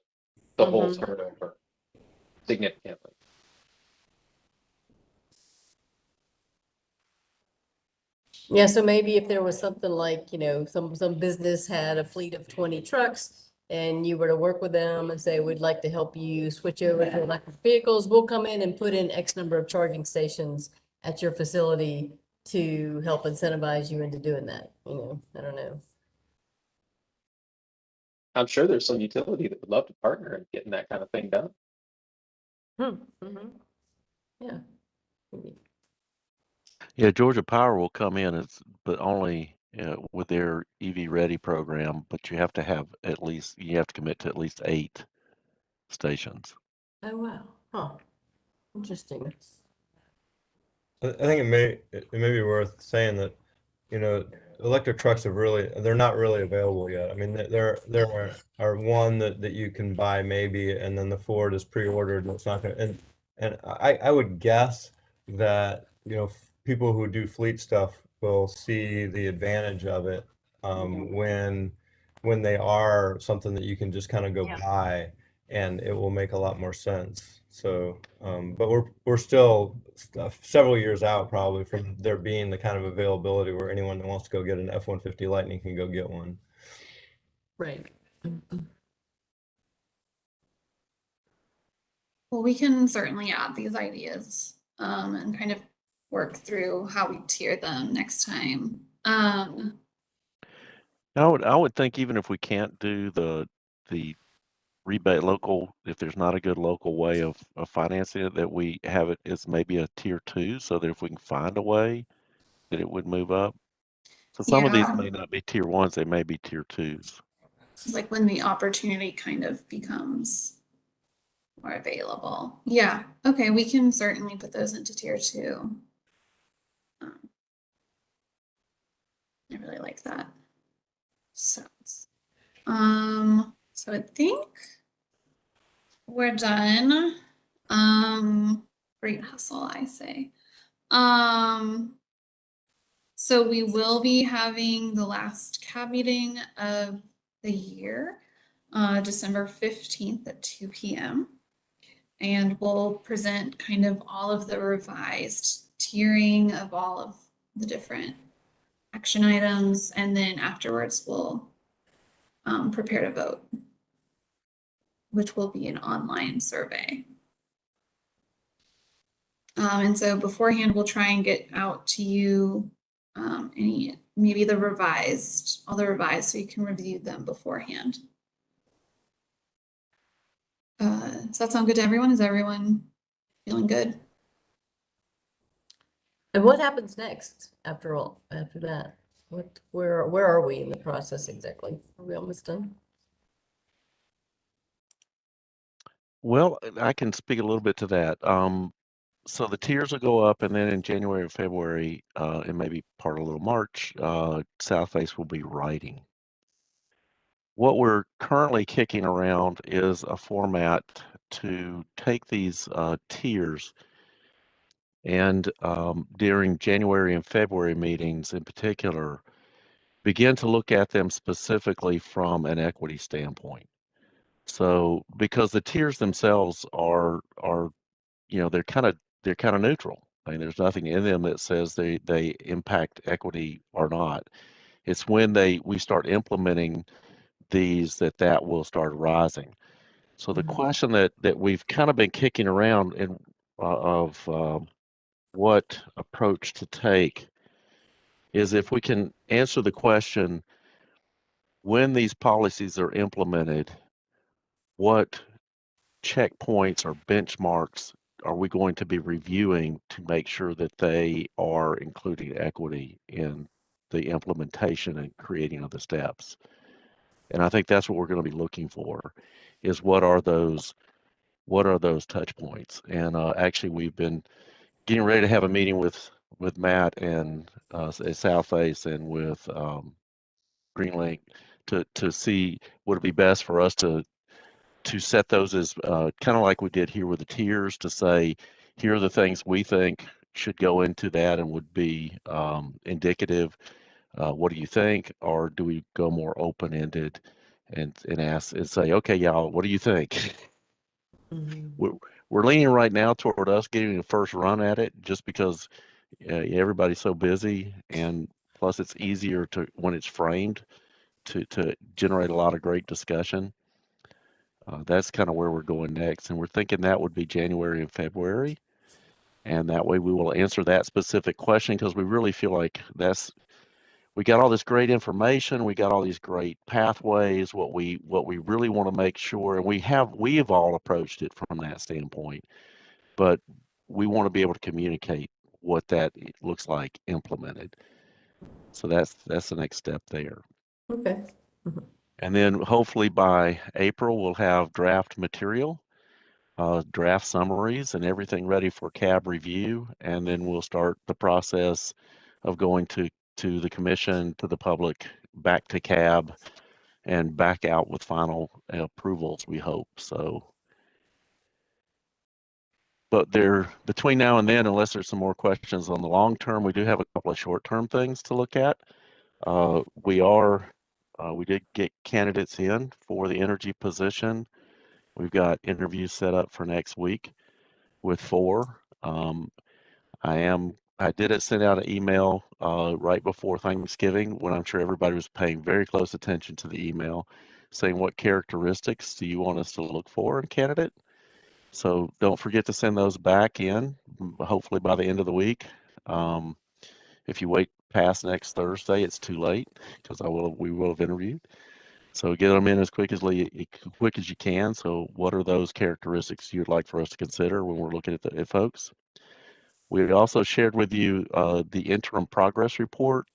whole turnover significantly. Yeah, so maybe if there was something like, some business had a fleet of 20 trucks and you were to work with them and say, we'd like to help you switch over to electric vehicles, we'll come in and put in X number of charging stations at your facility to help incentivize you into doing that. I don't know. I'm sure there's some utility that would love to partner in getting that kind of thing done. Yeah. Yeah, Georgia Power will come in but only with their EV Ready program, but you have to commit to at least 8 stations. Oh, wow. Huh. Interesting. I think it may be worth saying that, electric trucks they're not really available yet. I mean, there are one that you can buy maybe, and then the Ford is pre-ordered and it's not gonna, and I would guess that, people who do fleet stuff will see the advantage of it when they are something that you can just kind of go buy and it will make a lot more sense. So, but we're still several years out probably from there being the kind of availability where anyone that wants to go get an F-150 Lightning can go get one. Right. Well, we can certainly add these ideas and kind of work through how we tier them next time. I would think even if we can't do the rebate local, if there's not a good local way of financing it, that we have it as maybe a tier 2, so that if we can find a way that it would move up. So some of these Yeah. may not be tier 1s, they may be tier 2s. Like when the opportunity kind of becomes more available. Yeah, okay, we can certainly put those into tier 2. I really like that. So I think we're done. Great hustle, I say. So we will be having the last CAB meeting of the year, December 15th at 2 p.m. And we'll present kind of all of the revised tiering of all of the different action items. And then afterwards, we'll prepare to vote, which will be an online survey. And so beforehand, we'll try and get out to you maybe all the revised, so you can review them beforehand. Does that sound good to everyone? Is everyone feeling good? And what happens next after that? Where are we in the process exactly? Are we almost done? Well, I can speak a little bit to that. So the tiers will go up, and then in January or February, and maybe part of a little March, South Face will be writing. What we're currently kicking around is a format to take these tiers and during January and February meetings in particular, begin to look at them specifically from an equity standpoint. So because the tiers themselves are they're kind of neutral. I mean, there's nothing in them that says they impact equity or not. It's when we start implementing these that will start rising. So the question that we've kind of been kicking around in of what approach to take is if we can answer the question, when these policies are implemented, what checkpoints or benchmarks are we going to be reviewing to make sure that they are including equity in the implementation and creating of the steps? And I think that's what we're going to be looking for, is what are those touch points? And actually, we've been getting ready to have a meeting with Matt and at South Face and with GreenLink to see would it be best for us to set those as kind of like we did here with the tiers, to say here are the things we think should go into that and would be indicative. What do you think? Or do we go more open-ended and ask and say, okay, y'all, what do you think? We're leaning right now toward us getting the first run at it, just because everybody's so busy, and plus it's easier to when it's framed to generate a lot of great discussion. That's kind of where we're going next, and we're thinking that would be January and February, and that way we will answer that specific question, because we really feel like we got all this great information, we got all these great pathways. What we really want to make sure, and we have all approached it from that standpoint, but we want to be able to communicate what that looks like implemented. So that's the next step there. Okay. And then hopefully by April we'll have draft material, draft summaries, and everything ready for CAB review, and then we'll start the process of going to the commission, to the public, back to CAB, and back out with final approvals, we hope. So, but between now and then, unless there's some more questions on the long term, we do have a couple of short-term things to look at. We did get candidates in for the energy position. We've got interviews set up for next week with 4. I did send out an email right before Thanksgiving when I'm sure everybody was paying very close attention to the email, saying what characteristics do you want us to look for in a candidate. So don't forget to send those back in, hopefully by the end of the week. If you wait past next Thursday, it's too late because we will have interviewed. So get them in as quick as you can. So what are those characteristics you'd like for us to consider when we're looking at folks? We also shared with you the interim progress report,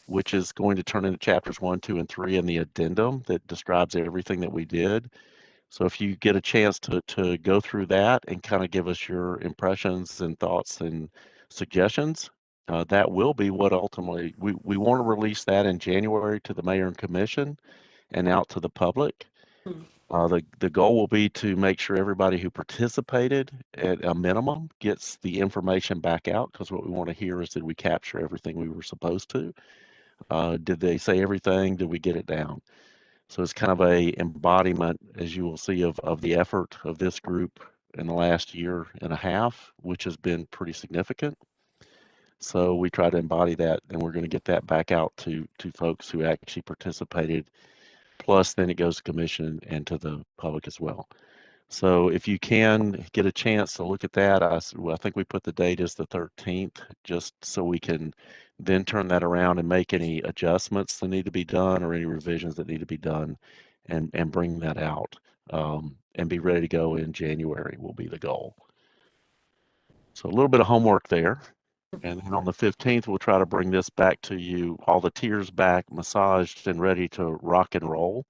which is going to turn into chapters 1, 2, and 3 in the addendum that describes everything that we did. So if you get a chance to go through that and kind of give us your impressions and thoughts and suggestions, that will be what ultimately we want to release that in January to the mayor and commission and out to the public. The goal will be to make sure everybody who participated at a minimum gets the information back out, because what we want to hear is, did we capture everything we were supposed to? Did they say everything? Did we get it down? So it's kind of a embodiment, as you will see, of the effort of this group in the last year and a half, which has been pretty significant. So we try to embody that, and we're going to get that back out to folks who actually participated. Plus, then it goes to commission and to the public as well. So if you can get a chance to look at that, I think we put the date as the 13th, just so we can then turn that around and make any adjustments that need to be done or any revisions that need to be done, and bring that out, and be ready to go in January will be the goal. So a little bit of homework there. And then on the 15th, we'll try to bring this back to you, all the tiers back, massaged and ready to rock and roll.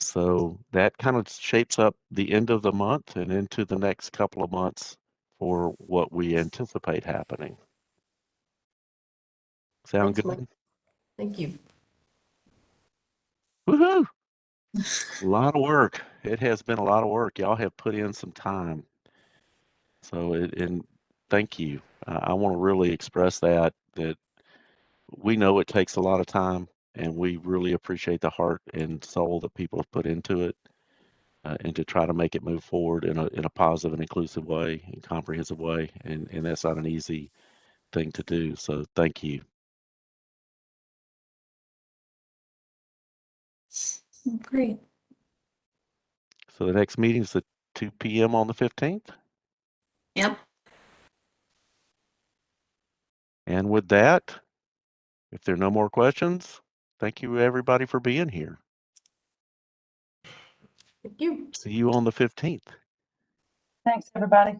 So that kind of shapes up the end of the month and into the next couple of months for what we anticipate happening. Sound Thanks, good? Mike. Thank you. Woohoo! A lot of work. It has been a lot of work. Y'all have put in some time. So and thank you. I want to really express that we know it takes a lot of time, and we really appreciate the heart and soul that people have put into it. And to try to make it move forward in a positive and inclusive way and comprehensive way. And that's not an easy thing to do. So thank you. Great. So the next meeting is at 2 p.m. on the 15th. Yep. And with that, if there are no more questions, thank you everybody for being here. Thank you. See you on the 15th. Thanks, everybody.